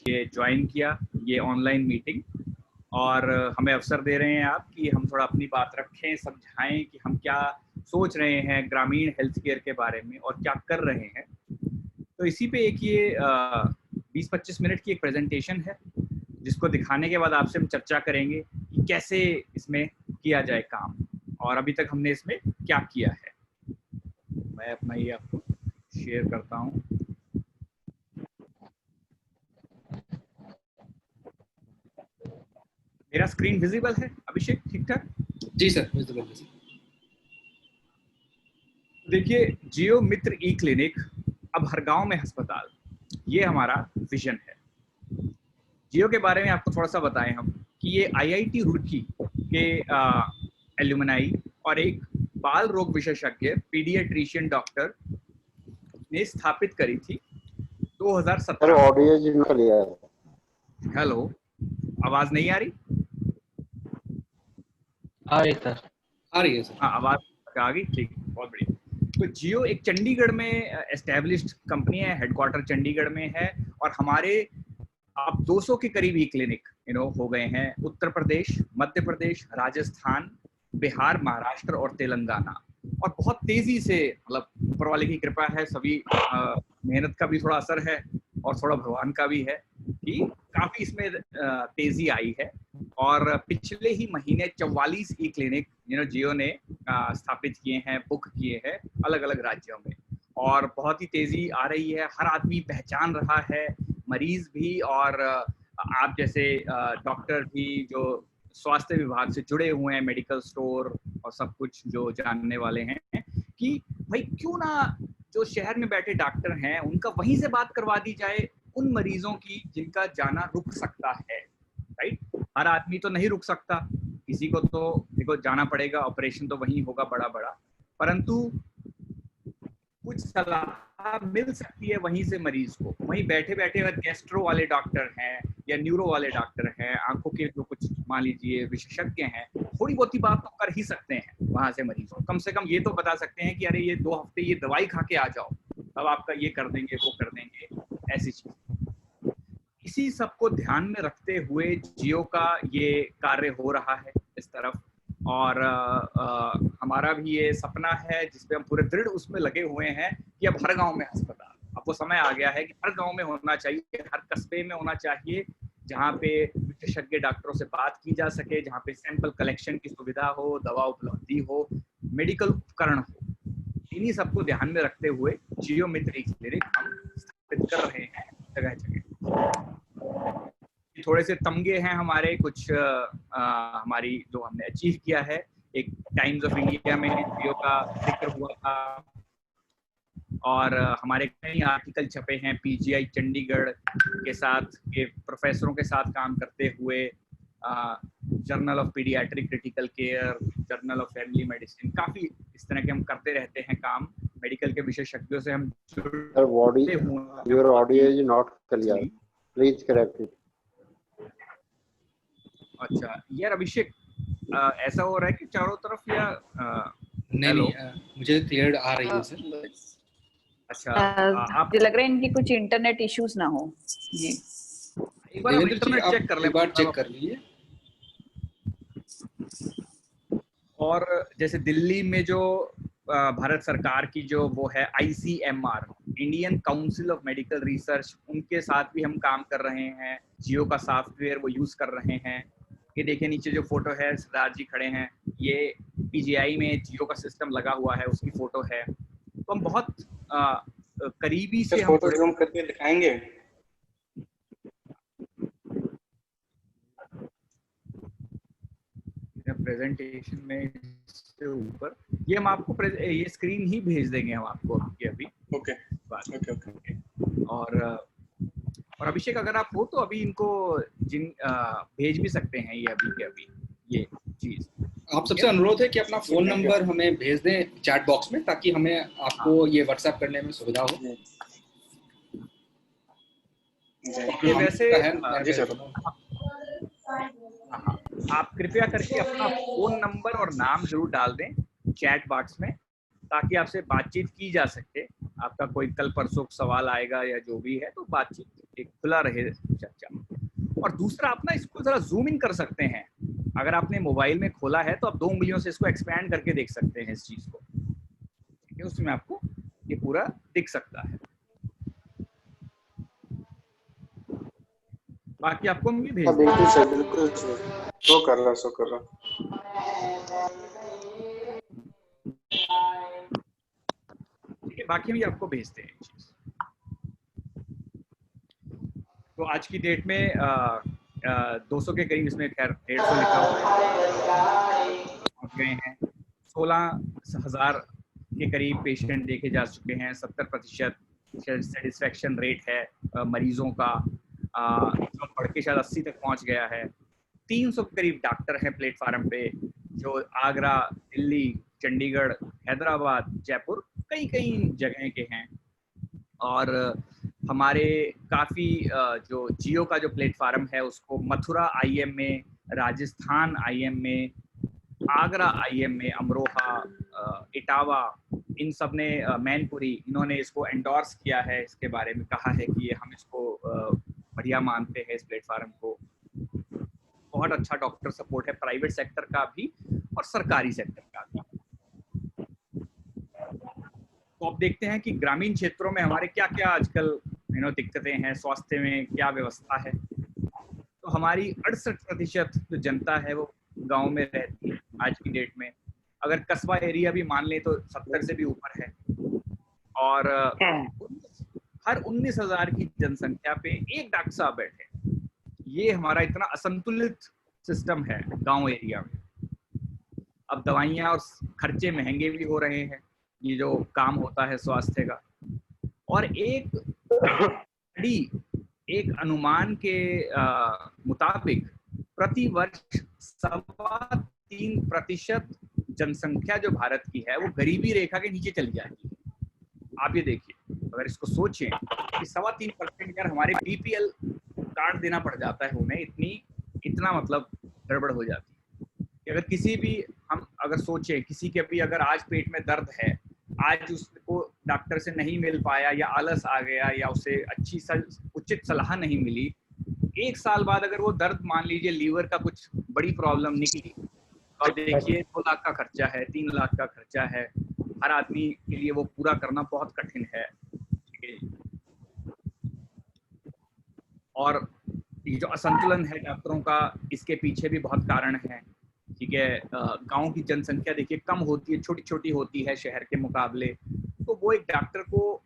ये ज्वाइन किया ये ऑनलाइन मीटिंग, और हमें अवसर दे रहे हैं आप कि हम थोड़ा अपनी बात रखें, समझाएं कि हम क्या सोच रहे हैं ग्रामीण हेल्थ केयर के बारे में और क्या कर रहे हैं। तो इसी पे एक ये 20-25 मिनट की एक प्रेजेंटेशन है, जिसको दिखाने के बाद आपसे हम चर्चा करेंगे कि कैसे इसमें किया जाए काम और अभी तक हमने इसमें क्या किया है। मैं अपना ये आपको शेयर करता हूँ। मेरा स्क्रीन विजिबल है अभिषेक, ठीक ठाक? जी सर, विजिबल है। देखिए, जियो मित्र ई क्लिनिक, अब हर गांव में अस्पताल, ये हमारा विजन है। जियो के बारे में आपको थोड़ा सा बताएं हम कि ये आईआईटी रुड़की के एल्यूमनाई और एक बाल रोग विशेषज्ञ पीडियाट्रिशियन डॉक्टर ने स्थापित करी थी 2017। हेलो, आवाज नहीं आ रही? आ रही सर, आ रही है सर। हाँ, आवाज आ गई, ठीक, बहुत बढ़िया। तो जियो एक चंडीगढ़ में एस्टेब्लिश्ड कंपनी है, हेडक्वार्टर चंडीगढ़ में है, और हमारे अब 200 के करीब ये क्लिनिक हो गए हैं उत्तर प्रदेश, मध्य प्रदेश, राजस्थान, बिहार, महाराष्ट्र और तेलंगाना। और बहुत तेजी से, मतलब ऊपर वाले की कृपा है, सभी मेहनत का भी थोड़ा असर है और थोड़ा भगवान का भी है कि काफी इसमें तेजी आई है। और पिछले ही महीने 44 ई क्लिनिक जियो ने स्थापित किए हैं, बुक किए हैं अलग अलग राज्यों में, और बहुत ही तेजी आ रही है। हर आदमी पहचान रहा है, मरीज भी और आप जैसे डॉक्टर भी जो स्वास्थ्य विभाग से जुड़े हुए हैं, मेडिकल स्टोर और सब कुछ जो जानने वाले हैं, कि भाई क्यों ना जो शहर में बैठे डॉक्टर हैं उनका वहीं से बात करवा दी जाए उन मरीजों की जिनका जाना रुक सकता है। राइट, हर आदमी तो नहीं रुक सकता, किसी को तो देखो जाना पड़ेगा, ऑपरेशन तो वहीं होगा बड़ा बड़ा, परंतु कुछ सलाह मिल सकती है वहीं से मरीज को। वहीं बैठे बैठे अगर गैस्ट्रो वाले डॉक्टर हैं या न्यूरो वाले डॉक्टर हैं, आंखों के जो कुछ मान लीजिए विशेषज्ञ हैं, थोड़ी बहुत ही बात तो कर ही सकते हैं वहां से मरीज को। कम से कम ये तो बता सकते हैं कि अरे ये 2 हफ्ते ये दवाई खा के आ जाओ, अब आपका ये कर देंगे, वो कर देंगे, ऐसी चीज। इसी सबको ध्यान में रखते हुए जियो का ये कार्य हो रहा है इस तरफ, और हमारा भी ये सपना है जिसपे हम पूरे दृढ़ उसमें लगे हुए हैं कि अब हर गांव में अस्पताल। अब वो समय आ गया है कि हर गांव में होना चाहिए, हर कस्बे में होना चाहिए, जहाँ पे विशेषज्ञ डॉक्टरों से बात की जा सके, जहाँ पे सैंपल कलेक्शन की सुविधा हो, दवा उपलब्धि हो, मेडिकल उपकरण हो। इन्हीं सबको ध्यान में रखते हुए जियो मित्र क्लिनिक हम स्थापित कर रहे हैं जगह जगह। थोड़े से तमगे हैं हमारे कुछ, हमारी जो हमने अचीव किया है। एक टाइम्स ऑफ इंडिया में जियो का जिक्र हुआ था, और हमारे कई आर्टिकल छपे हैं पीजीआई चंडीगढ़ के साथ, के प्रोफेसरों के साथ काम करते हुए, journal of paediatric critical care, journal of family medicine, काफी इस तरह के हम करते रहते हैं काम। मेडिकल के विशेषज्ञों से हम जुड़ते हुए। Your audio is not clear. Please correct it. अच्छा यार अभिषेक, ऐसा हो रहा है कि चारों तरफ या नहीं, मुझे क्लियर आ रही है सर। अच्छा, मुझे लग रहा है इनकी कुछ इंटरनेट इश्यूज ना हो। जी, एक बार इंटरनेट चेक कर ले, एक बार चेक कर लीजिए। और जैसे दिल्ली में जो भारत सरकार की जो वो है ICMR, Indian council of medical research, उनके साथ भी हम काम कर रहे हैं। जियो का सॉफ्टवेयर वो यूज कर रहे हैं। ये देखिए नीचे जो फोटो है, सरदार जी खड़े हैं, ये PGI में जियो का सिस्टम लगा हुआ है, उसकी फोटो है। तो हम बहुत करीबी से हम फोटो जूम करके दिखाएंगे। प्रेजेंटेशन में से ऊपर ये हम आपको ये स्क्रीन ही भेज देंगे हम आपको अभी। Okay okay. और अभिषेक अगर आप हो तो अभी इनको भेज भी सकते हैं ये अभी के अभी ये चीज। आप सबसे अनुरोध है कि अपना फोन नंबर हमें भेज दें चैट बॉक्स में, ताकि हमें आपको ये व्हाट्सएप करने में सुविधा हो। ये वैसे आप कृपया करके अपना फोन नंबर और नाम जरूर डाल दें चैट बॉक्स में, ताकि आपसे बातचीत की जा सके। आपका कोई कल परसों सवाल आएगा या जो भी है तो बातचीत एक खुला रहे चर्चा। और दूसरा आप ना इसको जरा जूम इन कर सकते हैं, अगर आपने मोबाइल में खोला है तो आप 2 उंगलियों से इसको एक्सपैंड करके देख सकते हैं इस चीज को, ठीक है, उसमें आपको ये पूरा दिख सकता है। बाकी आपको हम ये भेज हाँ, देंगे। बिल्कुल सर, बिल्कुल सर। शो कर रहा, शो कर रहा। ठीक है, बाकी हम ये आपको भेजते हैं ये चीज। तो आज की डेट में 200 के करीब, इसमें खैर 150 लिखा हुआ है, पहुंच गए हैं। 16,000 के करीब पेशेंट देखे जा चुके हैं। 70% सेटिस्फेक्शन रेट है मरीजों का, जो बढ़ के शायद 80 तक पहुंच गया है। 300 के करीब डॉक्टर हैं प्लेटफार्म पे, जो आगरा, दिल्ली, चंडीगढ़, हैदराबाद, जयपुर, कई कई जगह के हैं। और हमारे काफ़ी जो जियो का जो प्लेटफार्म है उसको मथुरा आईएम में, राजस्थान आईएम में, आगरा आईएम में, अमरोहा, इटावा, इन सब ने, मैनपुरी, इन्होंने इसको एंडोर्स किया है, इसके बारे में कहा है कि ये हम इसको बढ़िया मानते हैं इस प्लेटफार्म को। बहुत अच्छा डॉक्टर सपोर्ट है प्राइवेट सेक्टर का भी और सरकारी सेक्टर का भी। तो आप देखते हैं कि ग्रामीण क्षेत्रों में हमारे क्या क्या आजकल दिक्कतें हैं, स्वास्थ्य में क्या व्यवस्था है। तो हमारी 68% जो जनता है वो गांव में रहती है आज की डेट में। अगर कस्बा एरिया भी मान लें तो 70 से भी ऊपर है। और हर 19,000 की जनसंख्या पे एक डॉक्टर साहब बैठे। ये हमारा इतना असंतुलित सिस्टम है गांव एरिया में। अब दवाइयाँ और खर्चे महंगे भी हो रहे हैं, ये जो काम होता है स्वास्थ्य का। और एक अनुमान के मुताबिक प्रति वर्ष 3.25% जनसंख्या जो भारत की है वो गरीबी रेखा के नीचे चली जाती है। आप ये देखिए, अगर इसको सोचें कि 3.25% यार हमारे बीपीएल कार्ड देना पड़ जाता है उन्हें, इतना मतलब गड़बड़ हो जाती है कि अगर किसी भी, हम अगर सोचें किसी के भी अगर आज पेट में दर्द है, आज उसको डॉक्टर से नहीं मिल पाया या आलस आ गया या उसे उचित सलाह नहीं मिली, 1 साल बाद अगर वो दर्द, मान लीजिए लीवर का कुछ बड़ी प्रॉब्लम निकली, और देखिए 2 लाख का खर्चा है, 3 लाख का खर्चा है, हर आदमी के लिए वो पूरा करना बहुत कठिन है। और ये जो असंतुलन है डॉक्टरों का, इसके पीछे भी बहुत कारण है। ठीक है, गांव की जनसंख्या देखिए कम होती है, छोटी छोटी होती है शहर के मुकाबले, तो वो एक डॉक्टर को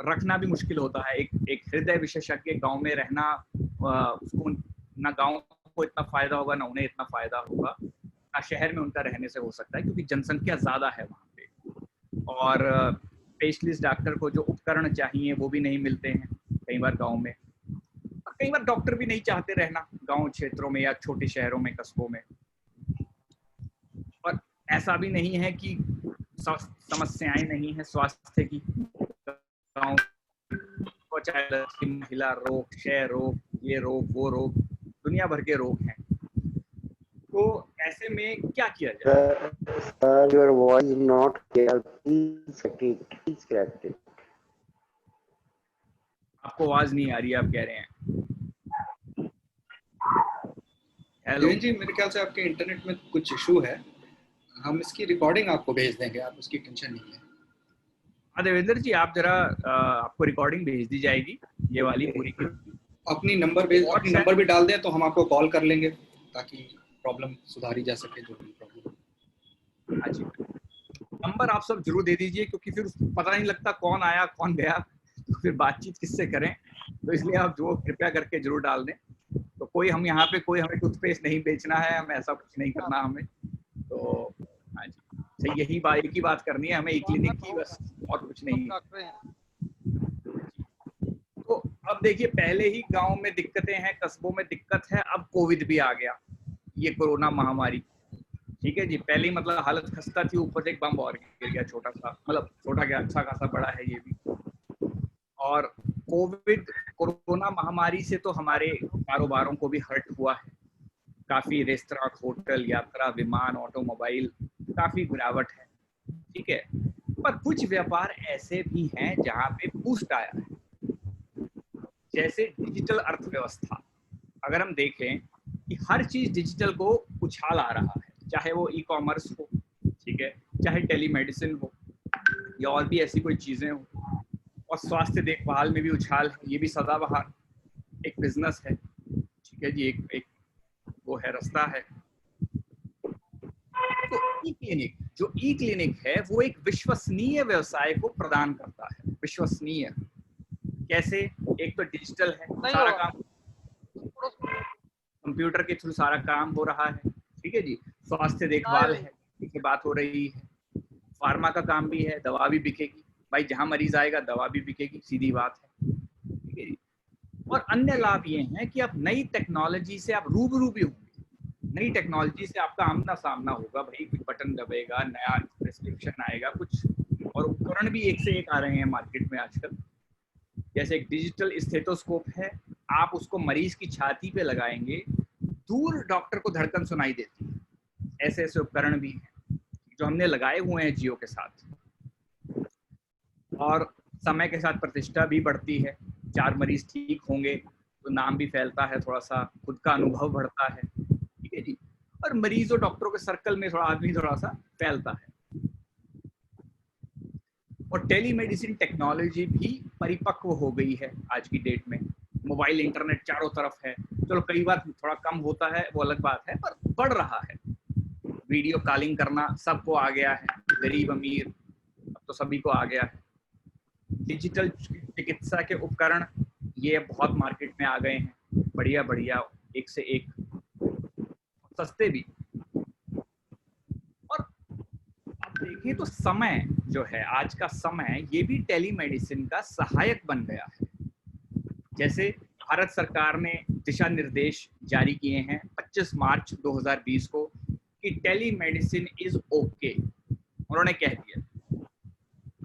रखना भी मुश्किल होता है। एक हृदय विशेषज्ञ गांव में रहना, उसको ना गांव को इतना फायदा होगा, ना उन्हें इतना फायदा होगा, ना शहर में उनका रहने से हो सकता है, क्योंकि जनसंख्या ज्यादा है वहाँ पे। और स्पेशलिस्ट डॉक्टर को जो उपकरण चाहिए वो भी नहीं मिलते हैं कई बार गाँव में। कई बार डॉक्टर भी नहीं चाहते रहना गांव क्षेत्रों में या छोटे शहरों में, कस्बों में। और ऐसा भी नहीं है कि समस्याएं नहीं है स्वास्थ्य की। गांव महिला रोग, क्षय रोग, ये रोग, वो रोग, दुनिया भर के रोग हैं। तो ऐसे में क्या किया जाए? Your voice is not clear. Please correct it. आपको आवाज नहीं आ रही है, आप कह रहे हैं? हेलो जी, मेरे ख्याल से आपके इंटरनेट में कुछ इशू है। हम इसकी रिकॉर्डिंग आपको भेज देंगे, आप उसकी टेंशन नहीं है। हाँ देवेंद्र जी, आप जरा आपको रिकॉर्डिंग भेज दी जाएगी ये वाली पूरी की। अपनी नंबर भी डाल दें तो हम आपको कॉल कर लेंगे, ताकि प्रॉब्लम सुधारी जा सके जो भी प्रॉब्लम। हाँ जी, नंबर आप सब जरूर दे दीजिए, क्योंकि फिर पता नहीं लगता कौन आया कौन गया, तो फिर बातचीत किससे करें। तो इसलिए आप जो कृपया करके जरूर डाल दें। तो कोई हम यहाँ पे कोई हमें टूथपेस्ट नहीं बेचना है, हमें ऐसा कुछ नहीं करना हमें। तो हाँ जी, तो यही बात, एक ही बात करनी है हमें, एक क्लिनिक की, बस और कुछ नहीं। तो अब देखिए, पहले ही गांव में दिक्कतें हैं, कस्बों में दिक्कत है, अब कोविड भी आ गया, ये कोरोना महामारी। ठीक है जी, पहले ही मतलब हालत खस्ता थी, ऊपर से एक बम और गिर गया, छोटा सा, मतलब छोटा क्या, अच्छा खासा बड़ा है ये भी। और कोरोना महामारी से तो हमारे कारोबारों को भी हर्ट हुआ है काफी। रेस्तरां, होटल, यात्रा, विमान, ऑटोमोबाइल, काफी गिरावट है। ठीक है, पर कुछ व्यापार ऐसे भी हैं जहां पे बूस्ट आया है। जैसे डिजिटल अर्थव्यवस्था, अगर हम देखें कि हर चीज डिजिटल को उछाल आ रहा है, चाहे वो ई कॉमर्स हो, ठीक है, चाहे टेलीमेडिसिन हो या और भी ऐसी कोई चीजें हो, और स्वास्थ्य देखभाल में भी उछाल है, ये भी सदाबहार एक बिजनेस है, ठीक है जी, एक वो है, रास्ता है। तो ई क्लिनिक, जो ई क्लिनिक है वो एक विश्वसनीय व्यवसाय को प्रदान करता है। विश्वसनीय कैसे? एक तो डिजिटल है, सारा काम कंप्यूटर के थ्रू सारा काम हो रहा है, ठीक है जी। स्वास्थ्य देखभाल है, की बात हो रही है, फार्मा का काम भी है, दवा भी बिकेगी भाई, जहां मरीज आएगा दवा भी बिकेगी, सीधी बात है, ठीक है जी। और अन्य लाभ ये हैं कि आप नई टेक्नोलॉजी से आप रूबरू भी होंगे, नई टेक्नोलॉजी से आपका आमना सामना होगा भाई, कुछ बटन दबेगा, नया प्रिस्क्रिप्शन आएगा कुछ, और उपकरण भी एक से एक आ रहे हैं मार्केट में आजकल। जैसे एक डिजिटल स्टेथोस्कोप है, आप उसको मरीज की छाती पे लगाएंगे, दूर डॉक्टर को धड़कन सुनाई देती है। ऐसे ऐसे उपकरण भी हैं जो हमने लगाए हुए हैं जियो के साथ, और समय के साथ प्रतिष्ठा भी बढ़ती है। 4 मरीज ठीक होंगे तो नाम भी फैलता है, थोड़ा सा खुद का अनुभव बढ़ता है, ठीक है जी, और मरीज और डॉक्टरों के सर्कल में थोड़ा आदमी थोड़ा सा फैलता है। और टेलीमेडिसिन टेक्नोलॉजी भी परिपक्व हो गई है आज की डेट में। मोबाइल इंटरनेट चारों तरफ है, चलो कई बार थोड़ा कम होता है वो अलग बात है, पर बढ़ रहा है। वीडियो कॉलिंग करना सबको आ गया है, गरीब अमीर अब तो सभी को आ गया है। डिजिटल चिकित्सा के उपकरण ये बहुत मार्केट में आ गए हैं, बढ़िया बढ़िया, एक से एक, सस्ते भी। और अब देखिए तो समय जो है, आज का समय, ये भी टेलीमेडिसिन का सहायक बन गया है। जैसे भारत सरकार ने दिशा निर्देश जारी किए हैं 25 मार्च 2020 को कि टेलीमेडिसिन इज ओके। उन्होंने कह दिया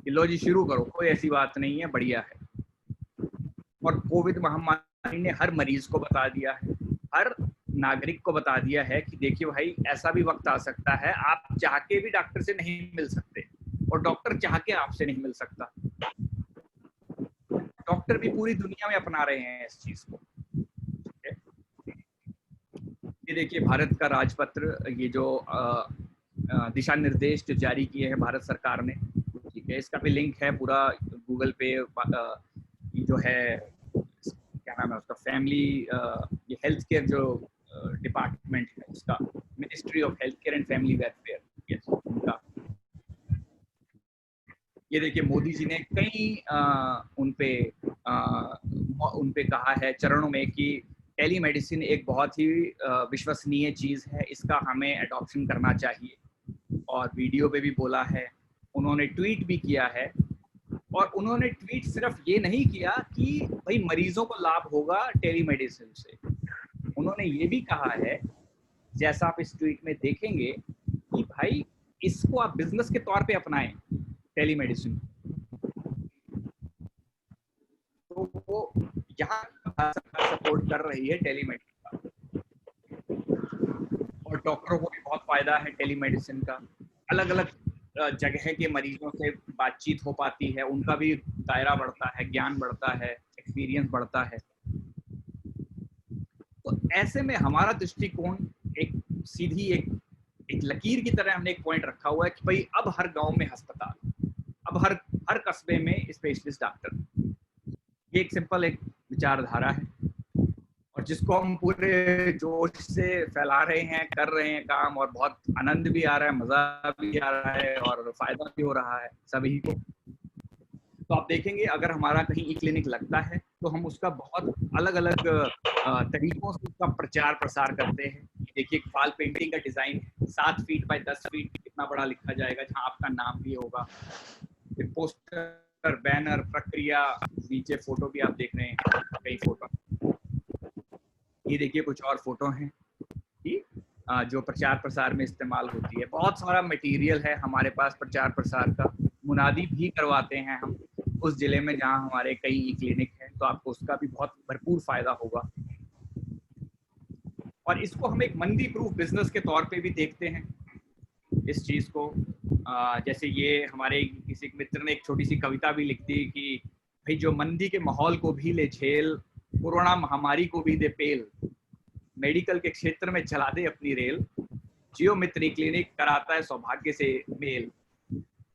कि लो जी शुरू करो, कोई ऐसी बात नहीं है, बढ़िया है। और कोविड महामारी ने हर मरीज को बता दिया है, हर नागरिक को बता दिया है कि देखिए भाई, ऐसा भी वक्त आ सकता है आप चाह के भी डॉक्टर से नहीं मिल सकते, और डॉक्टर चाह के आपसे नहीं मिल सकता। डॉक्टर भी पूरी दुनिया में अपना रहे हैं इस चीज को। ये देखिए भारत का राजपत्र, ये जो दिशा निर्देश जो जारी किए हैं भारत सरकार ने, ठीक है, इसका भी लिंक है पूरा गूगल पे। ये जो है, क्या नाम है उसका, फैमिली, ये हेल्थ केयर जो डिपार्टमेंट है उसका, ministry of health care and family welfare, yes, उनका। ये देखिए मोदी जी ने कई उन पे कहा है चरणों में कि टेलीमेडिसिन एक बहुत ही विश्वसनीय चीज है, इसका हमें एडॉप्शन करना चाहिए, और वीडियो पे भी बोला है, उन्होंने ट्वीट भी किया है। और उन्होंने ट्वीट सिर्फ ये नहीं किया कि भाई मरीजों को लाभ होगा टेलीमेडिसिन से, उन्होंने ये भी कहा है, जैसा आप इस ट्वीट में देखेंगे, कि भाई इसको आप बिजनेस के तौर पे अपनाएं टेलीमेडिसिन। तो वो यहाँ सपोर्ट कर रही है टेलीमेडिसिन का, और डॉक्टरों को भी बहुत फायदा है टेलीमेडिसिन का। अलग अलग जगह के मरीजों से बातचीत हो पाती है, उनका भी दायरा बढ़ता है, ज्ञान बढ़ता है, एक्सपीरियंस बढ़ता है। तो ऐसे में हमारा दृष्टिकोण एक सीधी एक लकीर की तरह हमने एक पॉइंट रखा हुआ है कि भाई अब हर गांव में अस्पताल, अब हर कस्बे में स्पेशलिस्ट डॉक्टर। ये एक सिंपल एक विचारधारा है, और जिसको हम पूरे जोश से फैला रहे हैं, कर रहे हैं काम, और बहुत आनंद भी आ रहा है, मजा भी आ रहा है, और फायदा भी हो रहा है सभी को। तो आप देखेंगे अगर हमारा कहीं ई क्लिनिक लगता है तो हम उसका बहुत अलग अलग तरीकों से उसका प्रचार प्रसार करते हैं। देखिए वॉल पेंटिंग का डिजाइन 7 फीट बाय 10 फीट कितना बड़ा लिखा जाएगा, जहाँ आपका नाम भी होगा, फिर पोस्टर, बैनर, प्रक्रिया, नीचे फोटो भी आप देख रहे हैं, कई फोटो। ये देखिए कुछ और फोटो हैं कि जो प्रचार प्रसार में इस्तेमाल होती है। बहुत सारा मटेरियल है हमारे पास प्रचार प्रसार का, मुनादी भी करवाते हैं हम उस जिले में जहां हमारे कई ई क्लिनिक हैं, तो आपको उसका भी बहुत भरपूर फायदा होगा। और इसको हम एक मंदी प्रूफ बिजनेस के तौर पे भी देखते हैं इस चीज को। जैसे ये हमारे किसी मित्र ने एक छोटी सी कविता भी लिख दी कि भाई जो मंदी के माहौल को भी ले झेल, कोरोना महामारी को भी दे पेल, मेडिकल के क्षेत्र में चला दे अपनी रेल, जियो मित्र क्लिनिक कराता है सौभाग्य से मेल।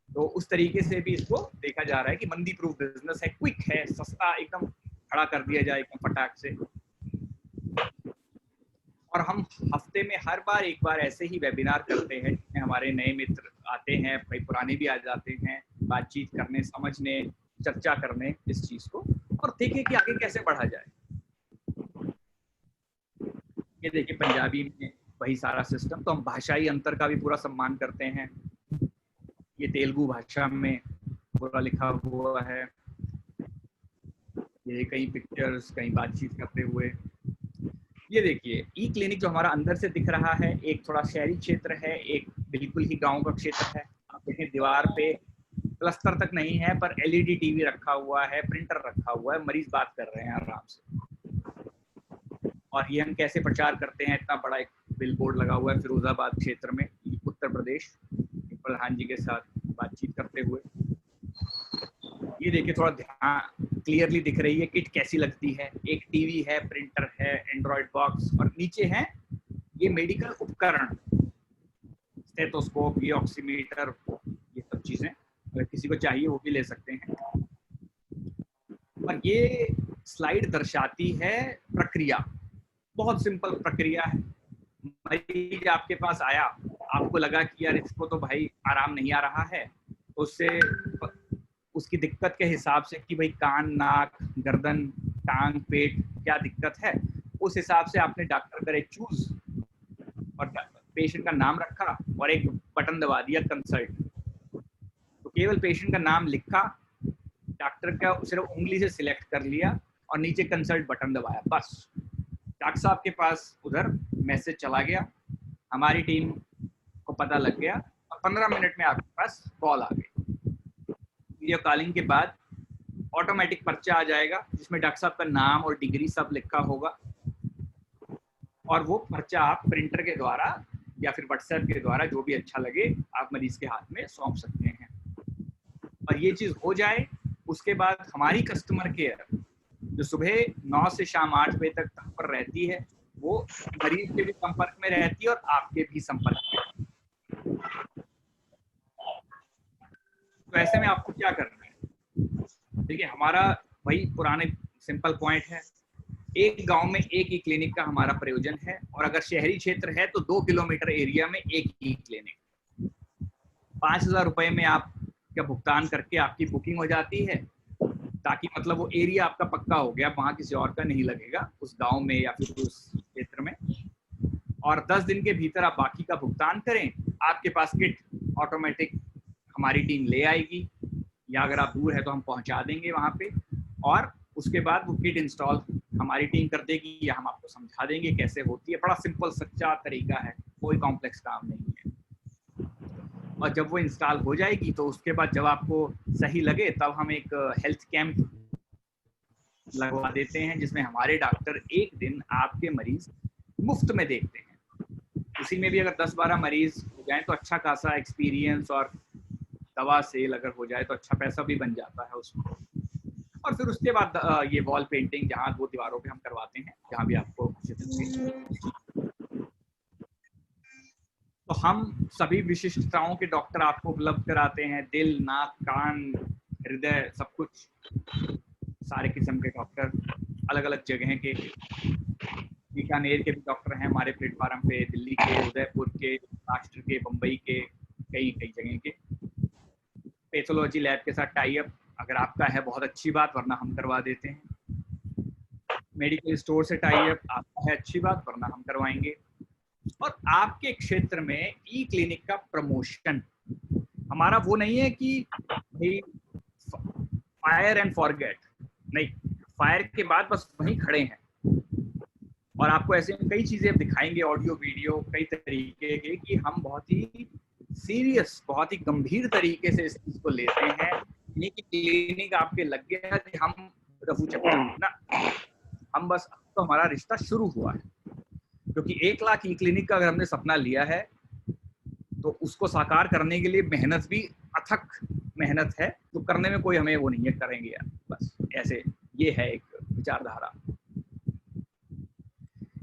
तो उस तरीके से भी इसको देखा जा रहा है कि मंदी प्रूफ बिजनेस है, क्विक है, सस्ता, एकदम खड़ा कर दिया जाए एकदम फटाक से। और हम हफ्ते में हर बार एक बार ऐसे ही वेबिनार करते हैं जिसमें हमारे नए मित्र आते हैं, भाई पुराने भी आ जाते हैं, बातचीत करने, समझने, चर्चा करने इस चीज को, और देखें कि आगे कैसे बढ़ा जाए। ये देखिए पंजाबी में वही सारा सिस्टम, तो हम भाषाई अंतर का भी पूरा सम्मान करते हैं। ये तेलुगु भाषा में पूरा लिखा हुआ है, ये कई पिक्चर्स, कहीं बातचीत करते हुए। ये देखिए ई क्लिनिक जो हमारा अंदर से दिख रहा है, एक थोड़ा शहरी क्षेत्र है, एक बिल्कुल ही गांव का क्षेत्र है। आप देखिए दीवार पे प्लस्तर तक नहीं है पर एलईडी टीवी रखा हुआ है, प्रिंटर रखा हुआ है, मरीज बात कर रहे हैं आराम से। और ये हम कैसे प्रचार करते हैं, इतना बड़ा एक बिल बोर्ड लगा हुआ है फिरोजाबाद क्षेत्र में, उत्तर प्रदेश, प्रधान जी के साथ बातचीत करते हुए। ये देखिए थोड़ा ध्यान क्लियरली दिख रही है किट कैसी लगती है, एक टीवी है, प्रिंटर है, एंड्रॉइड बॉक्स, और नीचे है ये मेडिकल उपकरण, स्टेथोस्कोप, ये ऑक्सीमीटर, ये सब चीजें अगर किसी को चाहिए वो भी ले सकते हैं। और ये स्लाइड दर्शाती है प्रक्रिया, बहुत सिंपल प्रक्रिया है। मरीज आपके पास आया, आपको लगा कि यार इसको तो भाई आराम नहीं आ रहा है, उससे उसकी दिक्कत के हिसाब से कि भाई कान, नाक, गर्दन, टांग, पेट क्या दिक्कत है, उस हिसाब से आपने डॉक्टर करे चूज और पेशेंट का नाम रखा और एक बटन दबा दिया कंसल्ट। तो केवल पेशेंट का नाम लिखा, डॉक्टर का सिर्फ उंगली से सिलेक्ट कर लिया और नीचे कंसल्ट बटन दबाया, बस डॉक्टर साहब के पास उधर मैसेज चला गया, हमारी टीम को पता लग गया और 15 मिनट में आपके पास कॉल आ गई। वीडियो कॉलिंग के बाद ऑटोमेटिक पर्चा आ जाएगा जिसमें डॉक्टर साहब का नाम और डिग्री सब लिखा होगा, और वो पर्चा आप प्रिंटर के द्वारा या फिर व्हाट्सएप के द्वारा, जो भी अच्छा लगे, आप मरीज के हाथ में सौंप सकते हैं। और ये चीज हो जाए उसके बाद हमारी कस्टमर केयर जो सुबह 9 से शाम 8 बजे तक पर रहती है, वो मरीज के भी संपर्क में रहती है और आपके भी संपर्क में। तो ऐसे में आपको क्या करना है, देखिए हमारा वही पुराने सिंपल पॉइंट है, एक गांव में एक ही क्लिनिक का हमारा प्रयोजन है, और अगर शहरी क्षेत्र है तो 2 किलोमीटर एरिया में एक ही क्लिनिक। 5,000 रुपए में आप का भुगतान करके आपकी बुकिंग हो जाती है, ताकि मतलब वो एरिया आपका पक्का हो गया, वहां किसी और का नहीं लगेगा उस गांव में या फिर उस क्षेत्र में। और 10 दिन के भीतर आप बाकी का भुगतान करें, आपके पास किट ऑटोमेटिक हमारी टीम ले आएगी, या अगर आप दूर है तो हम पहुंचा देंगे वहां पे, और उसके बाद वो किट इंस्टॉल हमारी टीम कर देगी या हम आपको समझा देंगे कैसे होती है। बड़ा सिंपल सच्चा तरीका है, कोई कॉम्प्लेक्स काम नहीं है। और जब वो इंस्टॉल हो जाएगी तो उसके बाद जब आपको सही लगे तब हम एक हेल्थ कैंप लगवा देते हैं, जिसमें हमारे डॉक्टर एक दिन आपके मरीज मुफ्त में देखते हैं। उसी में भी अगर 10-12 मरीज हो जाए तो अच्छा खासा एक्सपीरियंस और दवा सेल अगर हो जाए तो अच्छा पैसा भी बन जाता है उसमें। और फिर उसके बाद ये वॉल पेंटिंग जहाँ 2 दीवारों पे हम करवाते हैं, जहाँ भी आपको उचित लगे। तो हम सभी विशिष्टताओं के डॉक्टर आपको उपलब्ध कराते हैं, दिल, नाक, कान, हृदय, सब कुछ, सारे किस्म के डॉक्टर, अलग अलग जगह के। बीकानेर के भी डॉक्टर हैं हमारे प्लेटफार्म पे, दिल्ली के, उदयपुर के, महाराष्ट्र के, बम्बई के, कई जगह के। पैथोलॉजी लैब के साथ टाई अप अगर आपका है बहुत अच्छी बात, वरना हम करवा देते हैं। मेडिकल स्टोर से टाई अप आपका है अच्छी बात, वरना हम करवाएंगे। और आपके क्षेत्र में ई क्लिनिक का प्रमोशन हमारा वो नहीं है कि भाई फायर एंड फॉरगेट, नहीं, फायर के बाद बस वहीं खड़े हैं। और आपको ऐसे कई चीजें दिखाएंगे, ऑडियो वीडियो कई तरीके के, कि हम बहुत ही सीरियस, बहुत ही गंभीर तरीके से इस चीज को लेते हैं। ये कि क्लिनिक आपके लग गया कि हम रफू चक्कर ना, हम बस, तो हमारा रिश्ता शुरू हुआ है। क्योंकि 1 लाख ई क्लिनिक का अगर हमने सपना लिया है तो उसको साकार करने के लिए मेहनत भी, अथक मेहनत है, तो करने में कोई हमें वो नहीं है, करेंगे यार, बस ऐसे, ये है एक विचारधारा।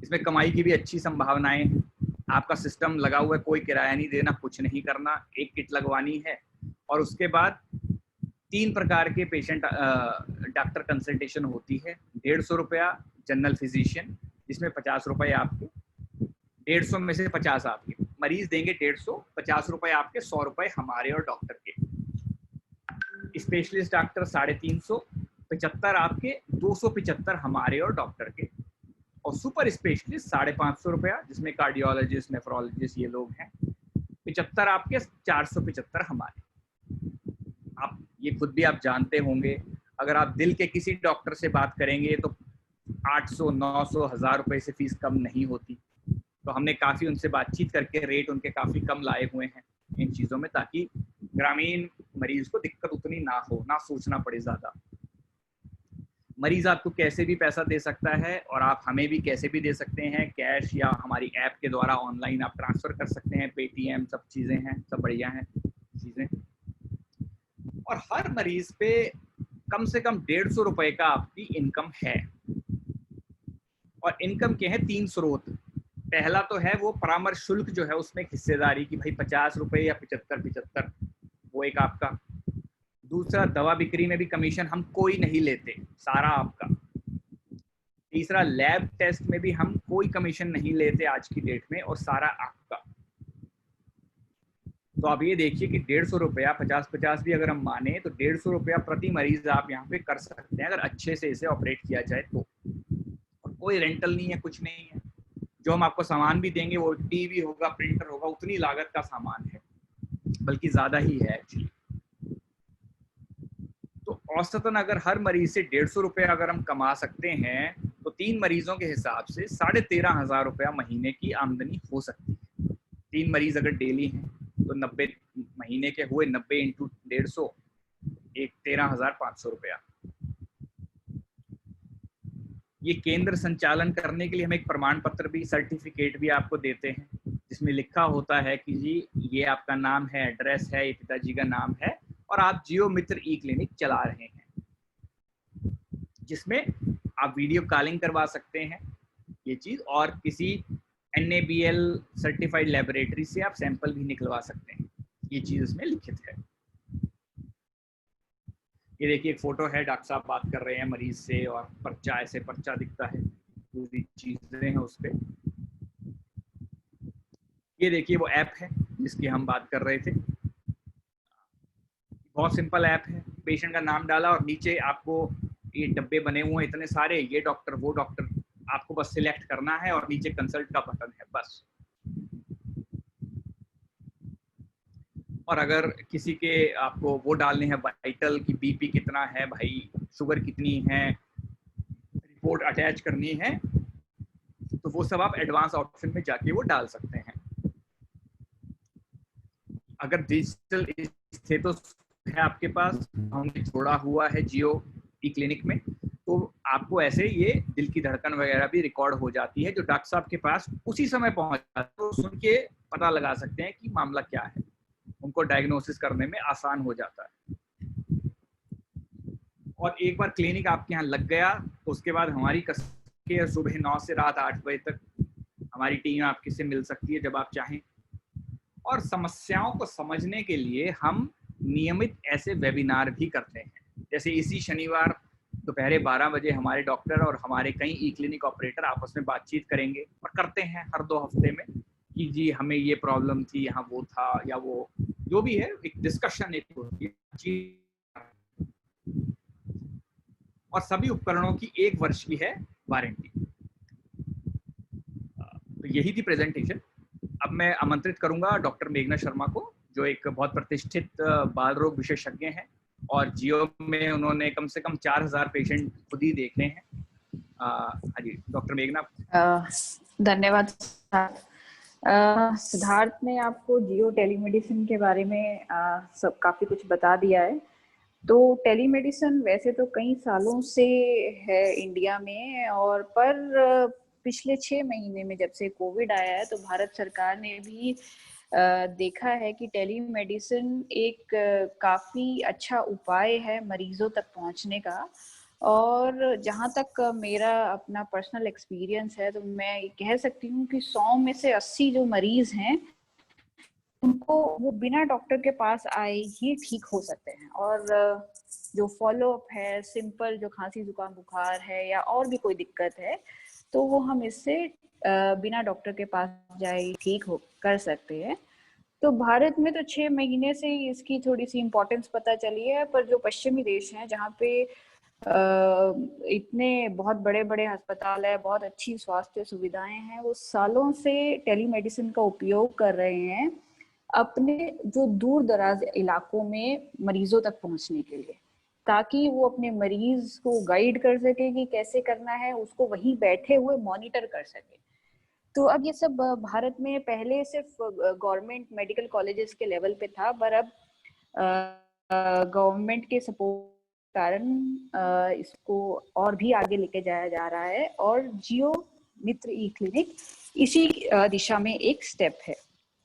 इसमें कमाई की भी अच्छी संभावनाएं हैं। आपका सिस्टम लगा हुआ है, कोई किराया नहीं देना, कुछ नहीं करना, एक किट लगवानी है और उसके बाद 3 प्रकार के पेशेंट डॉक्टर कंसल्टेशन होती है। 150 रुपया जनरल फिजिशियन, जिसमें 50 रुपए आपके, 150 में से 50 आपके, मरीज देंगे 150, 50 रुपए आपके, 100 रुपए हमारे और डॉक्टर के। स्पेशलिस्ट डॉक्टर 350, 75 आपके, 275 हमारे और डॉक्टर के। और सुपर स्पेशलिस्ट 550 रुपया, जिसमें कार्डियोलॉजिस्ट, नेफ्रोलॉजिस्ट ये लोग हैं। 75 आपके, 475 हमारे। आप ये खुद भी आप जानते होंगे, अगर आप दिल के किसी डॉक्टर से बात करेंगे तो 800, 900, 1000 रुपए से फीस कम नहीं होती। तो हमने काफ़ी उनसे बातचीत करके रेट उनके काफ़ी कम लाए हुए हैं इन चीज़ों में, ताकि ग्रामीण मरीज को दिक्कत उतनी ना हो, ना सोचना पड़े ज़्यादा। मरीज आपको कैसे भी पैसा दे सकता है और आप हमें भी कैसे भी दे सकते हैं, कैश या हमारी ऐप के द्वारा ऑनलाइन आप ट्रांसफ़र कर सकते हैं, पेटीएम, सब चीज़ें हैं, सब बढ़िया हैं चीज़ें। और हर मरीज पे कम से कम 150 रुपए का आपकी इनकम है। और इनकम के हैं 3 स्रोत। पहला तो है वो परामर्श शुल्क जो है, उसमें हिस्सेदारी की भाई 50 रुपए या 75, वो एक आपका। दूसरा, दवा बिक्री में भी कमीशन हम कोई नहीं लेते, सारा आपका। तीसरा, लैब टेस्ट में भी हम कोई कमीशन नहीं लेते आज की डेट में, और सारा आपका। तो आप ये देखिए कि 150 रुपया, 50-50 भी अगर हम माने तो 150 रुपया प्रति मरीज आप यहाँ पे कर सकते हैं, अगर अच्छे से इसे ऑपरेट किया जाए तो। और कोई रेंटल नहीं है, कुछ नहीं है। जो हम आपको सामान भी देंगे वो टीवी होगा, प्रिंटर होगा, उतनी लागत का सामान है, बल्कि ज्यादा ही है एक्चुअली। तो औसतन अगर हर मरीज से 150 रुपया अगर हम कमा सकते हैं तो 3 मरीजों के हिसाब से 13,500 रुपया महीने की आमदनी हो सकती है। 3 मरीज अगर डेली हैं तो 90 महीने के हुए, 90 × 150, 13,500 रुपया। ये केंद्र संचालन करने के लिए हम एक प्रमाण पत्र भी, सर्टिफिकेट भी आपको देते हैं, जिसमें लिखा होता है कि जी ये आपका नाम है, एड्रेस है, ये पिताजी का नाम है और आप जियो मित्र ई क्लिनिक चला रहे हैं, जिसमें आप वीडियो कॉलिंग करवा सकते हैं ये चीज, और किसी NABL सर्टिफाइड लेबोरेटरी से आप सैंपल भी निकलवा सकते हैं। ये चीज इसमें लिखित है। ये देखिए एक फोटो है, डॉक्टर साहब बात कर रहे हैं मरीज से और पर्चा, ऐसे पर्चा दिखता है, पूरी चीजें हैं उस पे। ये देखिए वो ऐप है जिसकी हम बात कर रहे थे। बहुत सिंपल ऐप है, पेशेंट का नाम डाला और नीचे आपको ये डब्बे बने हुए हैं इतने सारे, ये डॉक्टर वो डॉक्टर, आपको बस सिलेक्ट करना है और नीचे कंसल्ट का बटन है बस। और अगर किसी के आपको वो डालने हैं वाइटल की, बीपी कितना है भाई, शुगर कितनी है, रिपोर्ट अटैच करनी है, तो वो सब आप एडवांस ऑप्शन में जाके वो डाल सकते हैं। अगर डिजिटल स्टेटस है आपके पास, हमने जोड़ा हुआ है जियो ई क्लिनिक में, तो आपको ऐसे ये दिल की धड़कन वगैरह भी रिकॉर्ड हो जाती है, जो डॉक्टर साहब के पास उसी समय पहुंच जाता है, तो सुन के पता लगा सकते हैं कि मामला क्या है, उनको डायग्नोसिस करने में आसान हो जाता है। और एक बार क्लिनिक आपके यहाँ लग गया तो उसके बाद हमारी कस्टमर सुबह 9 से रात 8 बजे तक हमारी टीम आपके से मिल सकती है जब आप चाहें। और समस्याओं को समझने के लिए हम नियमित ऐसे वेबिनार भी करते हैं, जैसे इसी शनिवार दोपहर 12 बजे हमारे डॉक्टर और हमारे कई ई क्लिनिक ऑपरेटर आपस में बातचीत करेंगे और करते हैं हर 2 हफ्ते में कि जी हमें ये प्रॉब्लम थी, यहाँ वो था, या वो जो भी है, एक डिस्कशन एक होती है। और सभी उपकरणों की 1 वर्ष की है वारंटी। तो यही थी प्रेजेंटेशन। अब मैं आमंत्रित करूंगा डॉक्टर मेघना शर्मा को, जो एक बहुत प्रतिष्ठित बाल रोग विशेषज्ञ हैं और जियो में उन्होंने कम से कम 4000 पेशेंट खुद ही देखे हैं। हाँ जी, डॉक्टर मेघना। धन्यवाद सिद्धार्थ ने आपको जियो टेलीमेडिसिन के बारे में सब काफी कुछ बता दिया है। तो टेलीमेडिसिन वैसे तो कई सालों से है इंडिया में, और पर पिछले 6 महीने में जब से कोविड आया है तो भारत सरकार ने भी देखा है कि टेलीमेडिसिन एक काफी अच्छा उपाय है मरीजों तक पहुंचने का। और जहाँ तक मेरा अपना पर्सनल एक्सपीरियंस है तो मैं ये कह सकती हूँ कि 100 में से 80 जो मरीज हैं उनको वो बिना डॉक्टर के पास आए ही ठीक हो सकते हैं। और जो फॉलो अप है, सिंपल जो खांसी जुकाम बुखार है या और भी कोई दिक्कत है, तो वो हम इससे बिना डॉक्टर के पास जाए ठीक हो कर सकते हैं। तो भारत में तो 6 महीने से ही इसकी थोड़ी सी इम्पोर्टेंस पता चली है, पर जो पश्चिमी देश हैं जहाँ पे इतने बहुत बड़े बड़े अस्पताल है, बहुत अच्छी स्वास्थ्य सुविधाएं हैं, वो सालों से टेलीमेडिसिन का उपयोग कर रहे हैं अपने जो दूर दराज इलाकों में मरीजों तक पहुंचने के लिए, ताकि वो अपने मरीज को गाइड कर सके कि कैसे करना है, उसको वहीं बैठे हुए मॉनिटर कर सके। तो अब ये सब भारत में पहले सिर्फ गवर्नमेंट मेडिकल कॉलेजेस के लेवल पे था, पर अब गवर्नमेंट के सपोर्ट कारण इसको और भी आगे लेके जाया जा रहा है, और जियो मित्र ई क्लिनिक इसी दिशा में एक स्टेप है।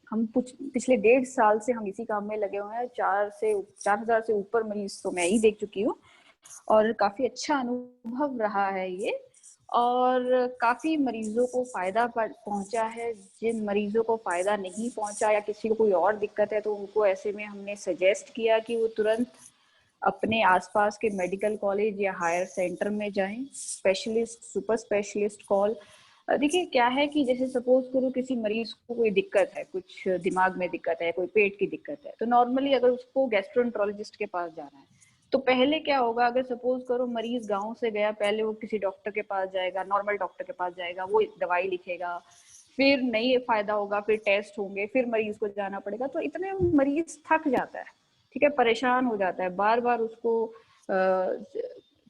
हम पिछले 1.5 साल से हम इसी काम में लगे हुए हैं। 4,000 से ऊपर मरीज तो मैं ही देख चुकी हूँ और काफी अच्छा अनुभव रहा है ये, और काफी मरीजों को फायदा पहुंचा है। जिन मरीजों को फायदा नहीं पहुंचा या किसी को कोई और दिक्कत है तो उनको ऐसे में हमने सजेस्ट किया कि वो तुरंत अपने आसपास के मेडिकल कॉलेज या हायर सेंटर में जाएं, स्पेशलिस्ट सुपर स्पेशलिस्ट कॉल। देखिए क्या है कि जैसे सपोज करो किसी मरीज को कोई दिक्कत है, कुछ दिमाग में दिक्कत है, कोई पेट की दिक्कत है, तो नॉर्मली अगर उसको गैस्ट्रोएंटरोलॉजिस्ट के पास जाना है तो पहले क्या होगा, अगर सपोज करो मरीज गांव से गया, पहले वो किसी डॉक्टर के पास जाएगा, नॉर्मल डॉक्टर के पास जाएगा, वो दवाई लिखेगा, फिर नहीं फायदा होगा, फिर टेस्ट होंगे, फिर मरीज को जाना पड़ेगा, तो इतने मरीज थक जाता है, ठीक है, परेशान हो जाता है, बार बार उसको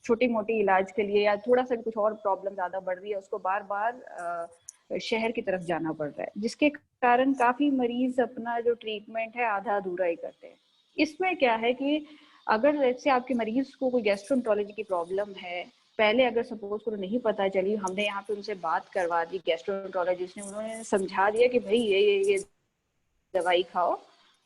छोटी मोटी इलाज के लिए या थोड़ा सा भी कुछ और प्रॉब्लम ज्यादा बढ़ रही है उसको बार बार शहर की तरफ जाना पड़ रहा है, जिसके कारण काफी मरीज अपना जो ट्रीटमेंट है आधा अधूरा ही करते हैं। इसमें क्या है कि अगर जैसे आपके मरीज को कोई गैस्ट्रोएंटरोलॉजी की प्रॉब्लम है, पहले अगर सपोज करो नहीं पता चली, हमने यहाँ पे उनसे बात करवा दी, गैस्ट्रोएंटरोलॉजिस्ट ने उन्होंने समझा दिया कि भाई ये दवाई खाओ,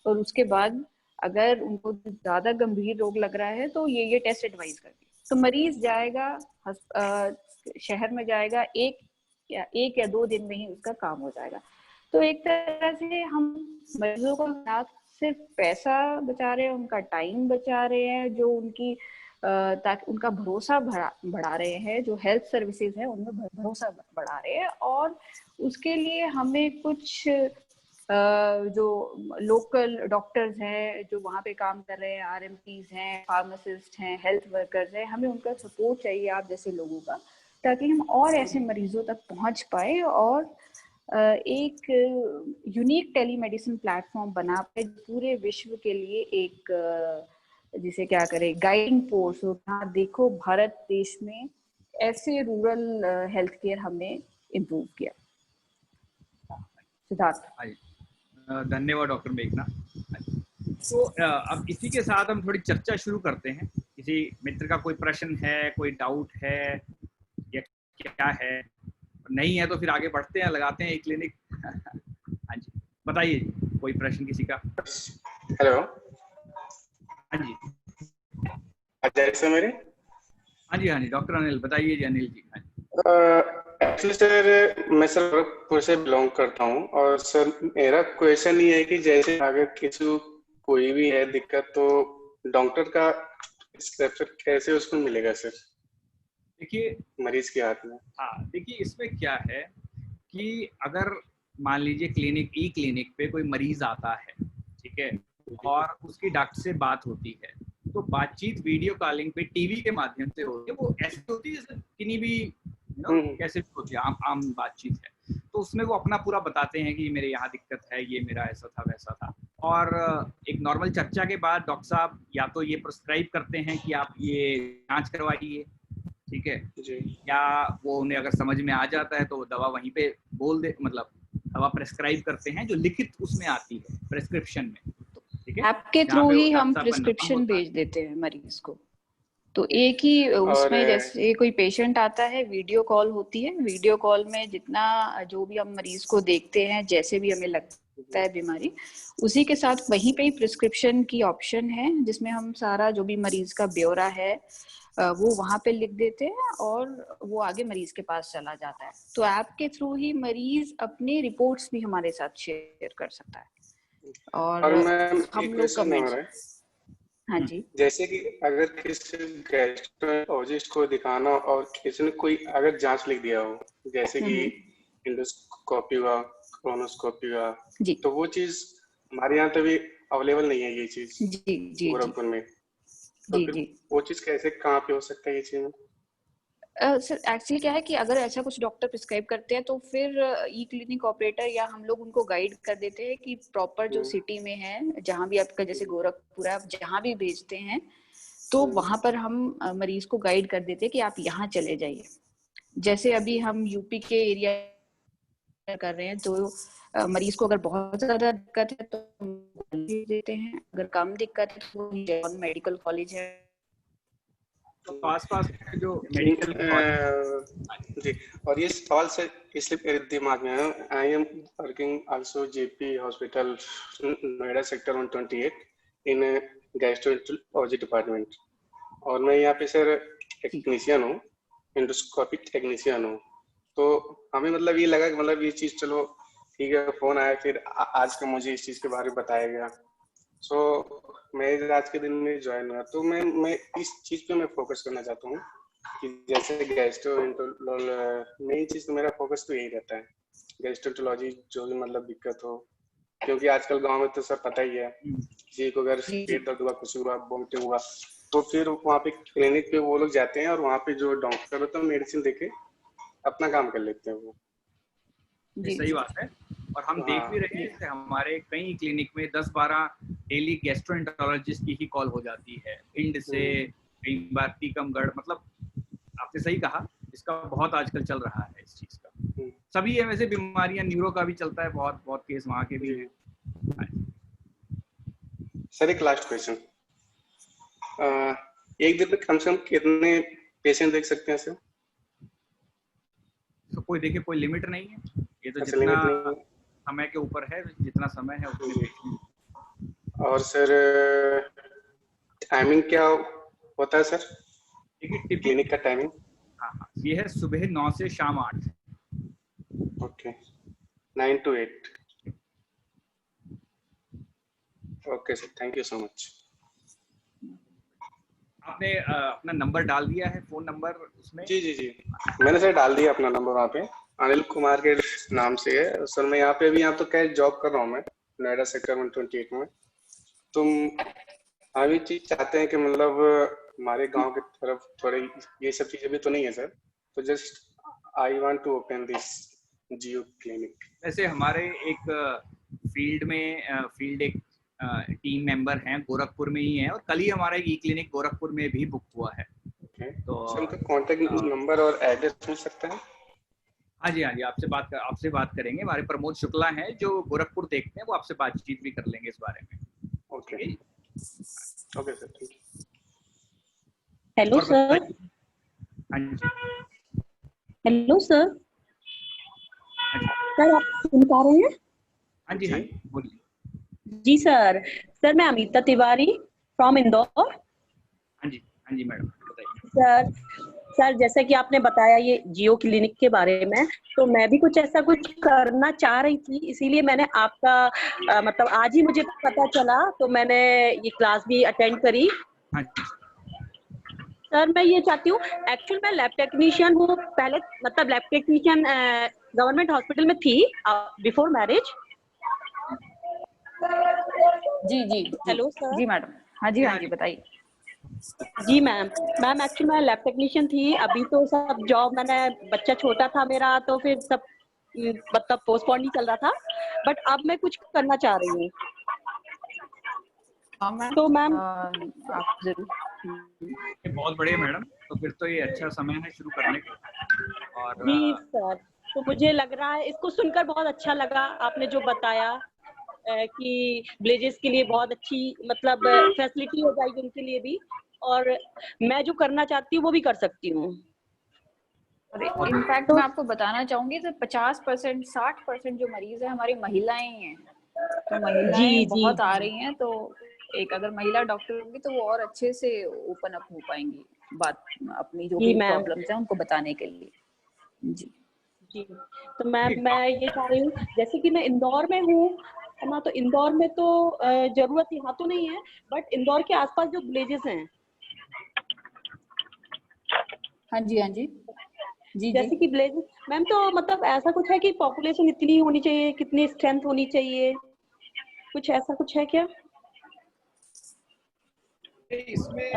और उसके बाद अगर उनको ज्यादा गंभीर रोग लग रहा है तो ये टेस्ट एडवाइस कर दी, तो मरीज जाएगा शहर में जाएगा, एक या 2 दिन में ही उसका काम हो जाएगा। तो एक तरह से हम मरीजों का साथ सिर्फ पैसा बचा रहे हैं, उनका टाइम बचा रहे हैं, जो उनकी ताकि उनका भरोसा बढ़ा रहे हैं, जो हेल्थ सर्विसेज है उनमें भरोसा बढ़ा रहे हैं, और उसके लिए हमें कुछ जो लोकल डॉक्टर्स हैं जो वहाँ पे काम कर रहे हैं, आरएमपीज हैं, फार्मासिस्ट हैं, हेल्थ वर्कर्स हैं, हमें उनका सपोर्ट चाहिए आप जैसे लोगों का, ताकि हम और ऐसे मरीजों तक पहुँच पाए और एक यूनिक टेलीमेडिसिन प्लेटफॉर्म बना पाए पूरे विश्व के लिए, एक जिसे क्या करे गाइडिंग फोर्स हो। हाँ देखो, भारत देश में ऐसे रूरल हेल्थ केयर हमने इम्प्रूव किया। सिद्धार्थ। धन्यवाद डॉक्टर मेघना। तो अब इसी के साथ हम थोड़ी चर्चा शुरू करते हैं। किसी मित्र का कोई प्रश्न है, कोई डाउट है या क्या है, नहीं है तो फिर आगे बढ़ते हैं, लगाते हैं एक क्लिनिक। हाँ जी, बताइए कोई प्रश्न किसी का। हेलो। हाँ जी, जैसे मेरे हाँ जी डॉक्टर अनिल, बताइए जी अनिल जी। एक्चुअली सर, मैं सर से बिलोंग करता हूँ, और सर मेरा क्वेश्चन ये है कि जैसे अगर किसी कोई भी है दिक्कत तो डॉक्टर का प्रिस्क्रिप्शन कैसे उसको मिलेगा सर? देखिए मरीज के हाथ में। हाँ, देखिए इसमें क्या है कि अगर मान लीजिए ई क्लिनिक पे कोई मरीज आता है, ठीक है, और उसकी डॉक्टर से बात होती है, तो बातचीत वीडियो कॉलिंग पे टीवी के माध्यम से होती है, वो ऐसी होती है जैसे किन्हीं भी कैसे भी होती है, आम बातचीत है, तो उसमें वो अपना पूरा बताते हैं कि मेरे यहाँ दिक्कत है, ये मेरा ऐसा था वैसा था, और एक नॉर्मल चर्चा के बाद डॉक्टर साहब या तो ये प्रिस्क्राइब करते हैं कि आप ये जांच करवाइए, ठीक है जी, या वो उन्हें अगर समझ में आ जाता है तो दवा वहीं पे बोल दे, मतलब दवा प्रेस्क्राइब करते हैं जो लिखित उसमें आती है प्रेस्क्रिप्शन में, ठीक है, आपके थ्रू ही हम प्रिस्क्रिप्शन भेज देते हैं मरीज को। तो एक ही उसमें जैसे कोई पेशेंट आता है, वीडियो कॉल होती है, वीडियो कॉल में जितना जो भी हम मरीज को देखते हैं, जैसे भी हमें लगता है बीमारी, उसी के साथ वहीं पे ही प्रिस्क्रिप्शन की ऑप्शन है, जिसमें हम सारा जो भी मरीज का ब्यौरा है, वो वहाँ पे लिख देते हैं और वो आगे मरीज के पास चला जाता है। तो ऐप के थ्रू ही मरीज अपने रिपोर्ट्स भी हमारे साथ शेयर कर सकता है। और मैम हम एक लोग क्वेश्चन है हमारा, हाँ जी, जैसे कि अगर किसी गैस्ट्रोएंटरोलॉजिस्ट को दिखाना और किसी ने कोई अगर जांच लिख दिया हो, जैसे कि इंडोस्कोपी हुआ, कोलोनोस्कोपी हुआ, जी तो वो चीज हमारे यहाँ तो भी अवेलेबल नहीं है ये चीज जी जी गोरखपुर में, तो जी फिर जी। वो चीज कैसे कहाँ पे हो सकता है ये चीज? सर एक्चुअली क्या है कि अगर ऐसा कुछ डॉक्टर प्रिस्क्राइब करते हैं तो फिर ई क्लिनिक ऑपरेटर या हम लोग उनको गाइड कर देते हैं कि प्रॉपर जो सिटी में है, जहाँ भी आपका जैसे गोरखपुर है, आप जहाँ भी भेजते हैं तो वहां पर हम मरीज को गाइड कर देते हैं कि आप यहाँ चले जाइए। जैसे अभी हम यूपी के एरिया कर रहे हैं, तो मरीज को अगर बहुत ज्यादा दिक्कत है तो भेज देते हैं, अगर कम दिक्कत है तो जवान मेडिकल कॉलेज है तो आसपास के जो मेडिकल जी, और ये सवाल से इसलिए मेरे दिमाग में है, I am working also JP hospital Noida sector 128 in gastroenterology department, और मैं यहाँ पे सर टेक्नीशियन हूँ, एंडोस्कोपिक टेक्नीशियन हूँ। तो हमें मतलब ये लगा कि मतलब ये चीज चलो ठीक है, फोन आया फिर आज का मुझे इस चीज के बारे में बताया गया, सो मैं आज के दिन में ज्वाइन हुआ, तो मैं इस चीज पे मैं फोकस करना चाहता हूँ कि जैसे गैस्ट्रोएंटरोलॉजी, मेन चीज तो मेरा फोकस तो यही रहता है, गैस्ट्रोएंटरोलॉजी जो भी मतलब दिक्कत हो, क्योंकि आजकल गांव में तो सब पता ही है, किसी को अगर पेट दर्द हुआ, कुछ हुआ, वोमिटिंग हुआ, तो फिर वहाँ पे क्लिनिक पे वो लोग जाते हैं और वहाँ पे जो डॉक्टर होता है मेडिसिन देके अपना काम कर लेते हैं वो। सही बात है, और हम देख भी रहे हैं जैसे हमारे कई क्लिनिक में 10-12 डेली गैस्ट्रोएंटरोलॉजिस्ट की ही कॉल हो जाती है, इंड से, कई बार टीकमगढ़, मतलब आपने सही कहा, इसका बहुत आजकल चल रहा है इस चीज का। सभी है वैसे बीमारियां, न्यूरो का भी चलता है, बहुत बहुत केस वहाँ के भी हैं। सर एक लास्ट क्वेश्चन, एक दिन में कम से कम कितने पेशेंट देख सकते हैं सर? तो कोई देखिए कोई लिमिट नहीं है, ये तो जितना समय के ऊपर है, जितना समय है उतने पेशेंट। और सर टाइमिंग क्या होता है सर, देखिए क्लिनिक का टाइमिंग? हाँ, ये है सुबह 9 से शाम 8। Okay, 9 to 8। Okay sir, thank you so much. आपने अपना नंबर डाल दिया है, फोन नंबर उसमें? जी, मैंने सर डाल दिया अपना नंबर वहाँ पे, अनिल कुमार के नाम से है सर। मैं यहाँ पे अभी यहाँ तो क्या जॉब कर रहा हूँ मैं नोएडा सेक्टर 128 में। तुम हम ये चीज चाहते हैं कि मतलब हमारे गांव की तरफ थोड़े ये सब चीजें भी तो नहीं है सर, तो just I want to open this Jio clinic. वैसे हमारे एक फील्ड एक टीम मेंबर हैं, गोरखपुर में ही है, और कल ही हमारा एक ई क्लिनिक गोरखपुर में भी बुक हुआ है। तो उनका कांटेक्ट नंबर और एड्रेस मिल सकता है? हाँ जी, आपसे बात करेंगे। हमारे प्रमोद शुक्ला हैं जो गोरखपुर देखते हैं, वो आपसे बातचीत भी कर लेंगे इस बारे में। ओके सर, ठीक है। Hello sir. हाँ जी, हेलो सर। सर आप सुन पा रहे हैं? हाँ जी, बोलिए। जी सर मैं अमिता तिवारी फ्रॉम इंदौर। हाँ जी मैडम, बताइए। सर जैसे कि आपने बताया ये जियो क्लिनिक के बारे में, तो मैं भी कुछ ऐसा कुछ करना चाह रही थी, इसीलिए मैंने आपका मतलब आज ही मुझे पता चला, तो मैंने ये क्लास भी अटेंड करी। हाँ। सर मैं ये चाहती हूँ, एक्चुअल मैं लैब टेक्नीशियन हूँ, पहले मतलब लैब टेक्नीशियन गवर्नमेंट हॉस्पिटल में थी बिफोर मैरिज। जी हेलो सर। जी मैडम, हाँ जी बताइए। जी मैम एक्चुअली मैं लैब टेक्नीशियन थी, अभी तो सब जॉब, मैंने बच्चा छोटा था मेरा, तो फिर सब मतलब पोस्टपोन ही चल रहा था, बट अब मैं कुछ करना चाह रही हूँ। तो मैम आप जरूर। बहुत बढ़िया मैडम, तो फिर तो ये अच्छा समय है शुरू करने का। और जी सर, तो मुझे लग रहा है, इसको सुनकर बहुत अच्छा लगा आपने जो बताया कि विलेजेस के लिए बहुत अच्छी मतलब फैसिलिटी हो जाएगी उनके लिए भी, और मैं जो करना चाहती हूँ वो भी कर सकती हूँ। इनफैक्ट मैं आपको बताना चाहूंगी तो 50% 60% जो मरीज है हमारी महिलाएं हैं, तो महिलाएं बहुत आ रही हैं, तो एक अगर महिला डॉक्टर होंगी तो वो और अच्छे से ओपन अप हो पाएंगी। बात अपनी जो जी भी मैम। प्रॉब्लम्स हैं उनको बताने के लिए। जी जी, तो मैम मैं ये चाह रही हूँ, जैसे कि मैं इंदौर में हूँ, है ना, तो इंदौर में तो जरूरत यहाँ तो नहीं है, बट इंदौर के आसपास जो विलेजेस हैं, हाँ जी, हाँ जी, जी जी। जैसे कि विलेजेस मैम, तो मतलब ऐसा कुछ है कि पॉपुलेशन इतनी होनी चाहिए, कितनी स्ट्रेंथ होनी चाहिए, कुछ ऐसा कुछ है क्या? इसमें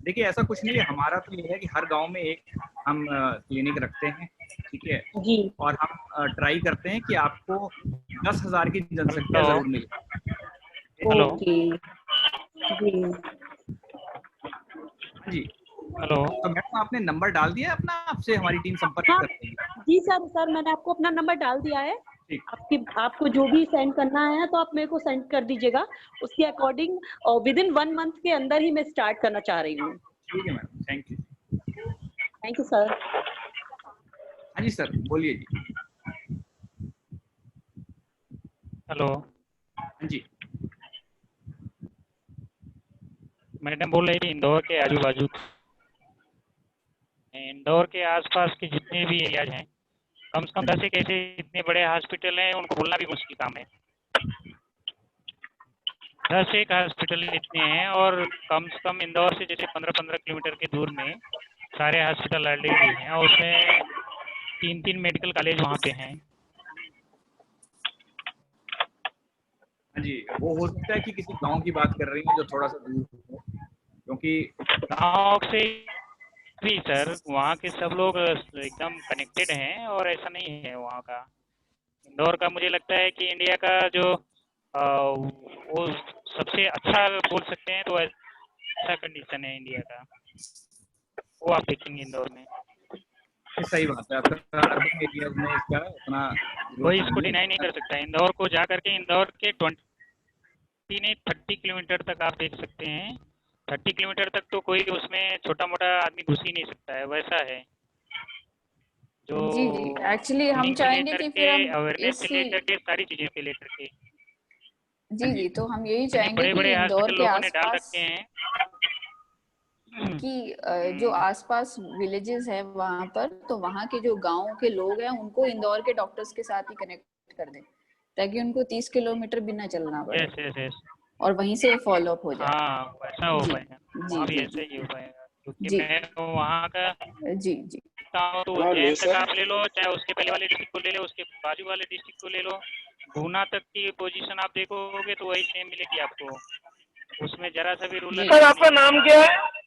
देखिए ऐसा कुछ नहीं है, हमारा तो ये है कि हर गांव में एक हम क्लिनिक रखते हैं, ठीक है, जी। और हम ट्राई करते हैं कि आपको 10,000 की जनसंख्या हेलो। जरूर मिले। हेलो। ओके। जी हाँ जी, हेलो। तो मैडम आपने नंबर डाल दिया है अपना, आपसे हमारी टीम संपर्क हाँ कर रही है। जी सर मैंने आपको अपना नंबर डाल दिया है। ठीक, आपको जो भी सेंड करना है तो आप मेरे को सेंड कर दीजिएगा, उसके अकॉर्डिंग विदिन 1 मंथ के अंदर ही मैं स्टार्ट करना चाह रही हूँ। ठीक है madam, thank you. Thank you sir. हाँ जी सर, बोलिए जी। हेलो। हाँ जी, मैडम बोल रही थी इंदौर के आजू बाजू, इंदौर के आसपास के जितने भी एरियाज हैं, कम से कम 10 एक ऐसे इतने बड़े हॉस्पिटल हैं, उनको बोलना भी मुश्किल काम है। 10 एक हॉस्पिटल इतने हैं, और कम से कम इंदौर से जैसे 15-15 किलोमीटर के दूर में सारे हॉस्पिटल ऑलरेडी हैं, और उसमें 3-3 मेडिकल कॉलेज वहाँ पे हैं। हाँ जी, वो हो सकता है कि किसी गांव की बात कर रही हैं जो थोड़ा सा दूर हो, क्योंकि गाँव से भी सर वहाँ के सब लोग एकदम कनेक्टेड हैं, और ऐसा नहीं है वहाँ का। इंदौर का मुझे लगता है कि इंडिया का जो वो सबसे अच्छा बोल सकते हैं, तो ऐसा कंडीशन है इंडिया का, वो आप देखेंगे इंदौर में। सही बात है, आपका अर्बन एरियाज में इसका उतना कोई जरूरत इसको नहीं है। डिनाई नहीं कर सकता। इंदौर को जा करके इंदौर के 20 नहीं 30 किलोमीटर तक आप देख सकते हैं। 30 किलोमीटर तक तो कोई उसमें छोटा मोटा आदमी घुस ही नहीं सकता है, वैसा है। जो जी जी, एक्चुअली हम ट्रेनिंग से चाहेंगे लेकर कि के, फिर हम अवेयरनेस से इसी, लेकर के, सारी चीज़ें पे लेकर के हाँ जी जी, जी, तो हम यही इतने चाहेंगे बड़े कि बड़े इंदौर हॉस्पिटल के लोगों ने डाल आसपास रखे हैं। कि जो आसपास विलेजेस है वहां पर, तो वहां के जो गांव के लोग हैं उनको इंदौर के डॉक्टर्स के साथ ही कनेक्ट कर दें, ताकि उनको 30 किलोमीटर भी ना चलना पड़े यस यस यस। और वहीं से फॉलो अप हो जाए। हाँ वैसा हो जी पाएगा, जी वहाँ भी जी ऐसा जी ही हो पाएगा, क्योंकि जी मैं वहाँ का जी जी गाँव तो हाँ उज्जैन तक सर। आप ले लो, चाहे उसके पहले वाले डिस्ट्रिक्ट को ले लो, उसके बाजू वाले डिस्ट्रिक्ट को ले लो, गुना तक की पोजीशन आप देखोगे तो वही सेम मिलेगी आपको, उसमें जरा सा भी रूलर जी। सर एरिया आपका नहीं है। नाम क्या है?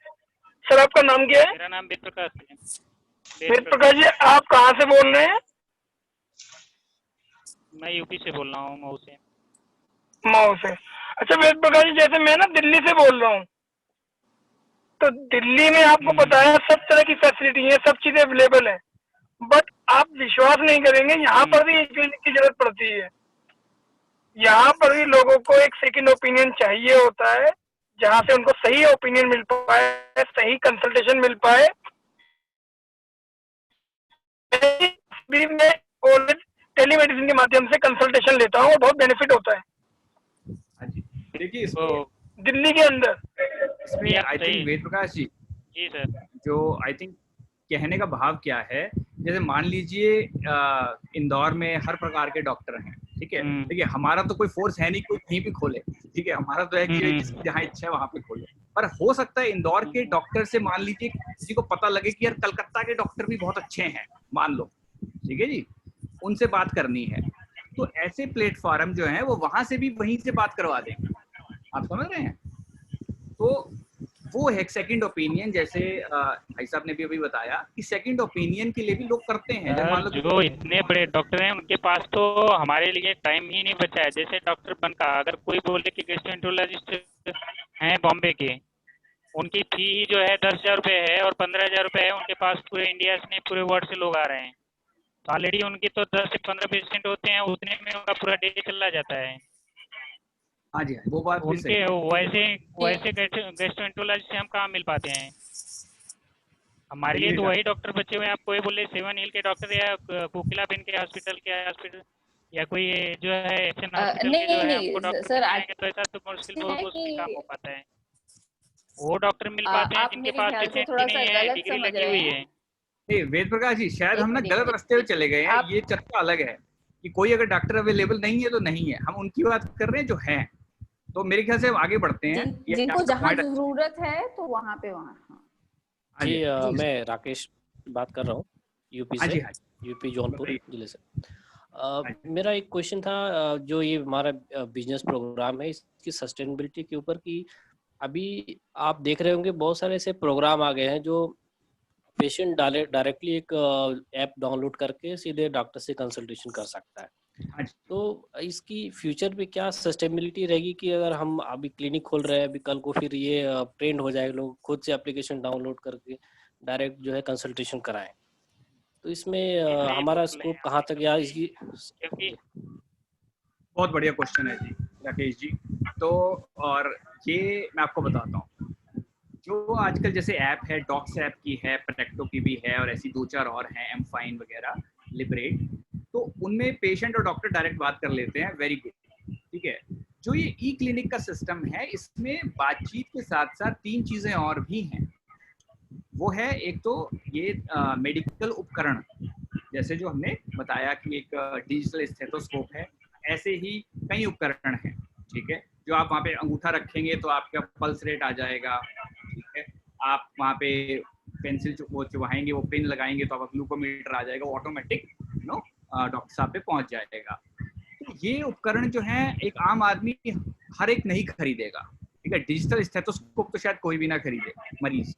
सर आपका नाम क्या है? मेरा नाम वेद प्रकाश है। वेद प्रकाश जी, आप कहाँ से बोल रहे हैं? मैं यूपी से बोल रहा हूँ, मऊ से। मऊ से। अच्छा वेद प्रकाश जी, जैसे मैं ना दिल्ली से बोल रहा हूँ, तो दिल्ली में आपको पता है सब तरह की फैसिलिटी है, सब चीजें अवेलेबल है, बट आप विश्वास नहीं करेंगे, यहाँ पर भी एक क्लिनिक की जरूरत पड़ती है। यहाँ पर भी लोगों को एक सेकंड ओपिनियन चाहिए होता है, जहाँ से उनको सही ओपिनियन मिल पाए, सही कंसल्टेशन मिल पाए। भी मैं टेलीमेडिसिन के माध्यम से कंसल्टेशन लेता हूँ और बहुत बेनिफिट होता है हाँ जी, देखिए तो दिल्ली के अंदर। इसमें ये आप आई थिंक सही। वेद प्रकाश जी, जी सर। जो आई थिंक कहने का भाव क्या है, जैसे मान लीजिए इंदौर में हर प्रकार के डॉक्टर हैं, ठीक है, देखिए हमारा तो कोई फोर्स है नहीं कोई कहीं भी खोले, ठीक है, हमारा तो है कि जिसकी जहाँ इच्छा है वहां पे खोले, पर हो सकता है इंदौर के डॉक्टर से मान लीजिए किसी को पता लगे कि यार कलकत्ता के डॉक्टर भी बहुत अच्छे हैं, मान लो, ठीक है जी, उनसे बात करनी है, तो ऐसे प्लेटफॉर्म जो है वो वहां से भी वहीं से बात करवा देंगे, आप समझ रहे हैं। तो वो है सेकंड ओपिनियन, जैसे भाई साहब ने भी अभी बताया कि सेकंड ओपिनियन के लिए भी लोग करते हैं, जैसे मान लो जो इतने बड़े डॉक्टर हैं उनके पास तो हमारे लिए टाइम ही नहीं बचा है। जैसे डॉक्टर बनका, अगर कोई बोले कि गैस्ट्रोएंटरोलॉजिस्ट हैं बॉम्बे के, उनकी फी ही जो है 10,000 रुपये है और 15,000 रुपये है उनके पास, पूरे इंडिया से पूरे वर्ल्ड से लोग आ रहे हैं, तो ऑलरेडी उनके तो 10 से 15 पेशेंट होते हैं, उतने में उनका पूरा डे चला जाता है। हाँ जी, वो बात भी सही उनके है। वैसे गैस्ट्रोएंटरोलॉजिस्ट से हम कहाँ मिल पाते हैं। हमारे लिए ये तो वही डॉक्टर बचे हुए हैं। आप कोई बोले 7 हिल के डॉक्टर या कोकिला बेन के हॉस्पिटल या कोई जो है एफएन हॉस्पिटल के नहीं जो है नहीं हमको डॉक्टर सर, मिल जाएंगे, तो ऐसा तो मुश्किल बहुत है मुश्किल काम हो कि पाता है। वो डॉक्टर मिल पाते हैं आप जिनके मेरे पास ख्याल से पेशेंट थोड़ा ही सा नहीं है, गलत डिग्री समझ लगी रहे हुई हैं है। वेद प्रकाश जी, शायद एक हम ना मिनट गलत रास्ते पे चले गए हैं। आप ये चर्चा अलग है कि कोई अगर डॉक्टर अवेलेबल नहीं है तो नहीं है, हम उनकी बात कर रहे हैं जो है। तो मेरे ख्याल से हम आगे बढ़ते हैं। ये जिनको आपका जहाँ पॉइंट अच्छा जरूरत है तो वहाँ पे वहाँ। हाँ हाँ जी जी जी मैं राकेश बात कर रहा हूँ यूपी हाँ से, जी हाँ यूपी जौनपुर बताइए। जिले से। हाँ जी मेरा एक क्वेश्चन था, जो ये हमारा बिजनेस प्रोग्राम है इसकी सस्टेनेबिलिटी के ऊपर, कि अभी आप देख रहे होंगे बहुत सारे ऐसे प्रोग्राम आ गए हैं जो पेशेंट डायरेक्टली एक ऐप डाउनलोड करके सीधे डॉक्टर से कंसल्टेशन कर सकता है। हाँ जी। तो इसकी फ्यूचर पे क्या सस्टेनेबिलिटी रहेगी कि अगर हम अभी क्लिनिक खोल रहे हैं, अभी कल को फिर ये ट्रेंड हो जाए, लोग खुद से एप्लीकेशन डाउनलोड करके डायरेक्ट जो है कंसल्टेशन कराएं, तो इसमें नहीं हमारा बोले स्कोप हैं कहाँ तक, या इसकी क्योंकि बहुत बढ़िया क्वेश्चन है जी राकेश जी। तो और ये मैं आपको बताता हूँ, जो आजकल जैसे ऐप है, डॉक्स ऐप की है, प्रेक्टो की भी है, और ऐसी 2-4 और हैं, एम फाइन वगैरह, लिबरेट। तो उनमें पेशेंट और डॉक्टर डायरेक्ट बात कर लेते हैं, वेरी गुड, ठीक है। जो ये ई क्लिनिक का सिस्टम है, इसमें बातचीत के साथ साथ 3 चीजें और भी हैं। वो है एक तो ये मेडिकल उपकरण, जैसे जो हमने बताया कि एक डिजिटल स्टेथोस्कोप है, ऐसे ही कई उपकरण हैं, ठीक है। जो आप वहाँ पे अंगूठा रखेंगे तो आपका पल्स रेट आ जाएगा, ठीक है। आप वहाँ पे पेंसिल वो चुभाएंगे, वो पिन लगाएंगे तो आपका ग्लूकोमीटर आ जाएगा, ऑटोमेटिक डॉक्टर साहब पे पहुँच जाएगा। तो ये उपकरण जो है एक आम आदमी हर एक नहीं खरीदेगा, ठीक है। डिजिटल स्टेथोस्कोप तो शायद कोई भी ना खरीदे मरीज,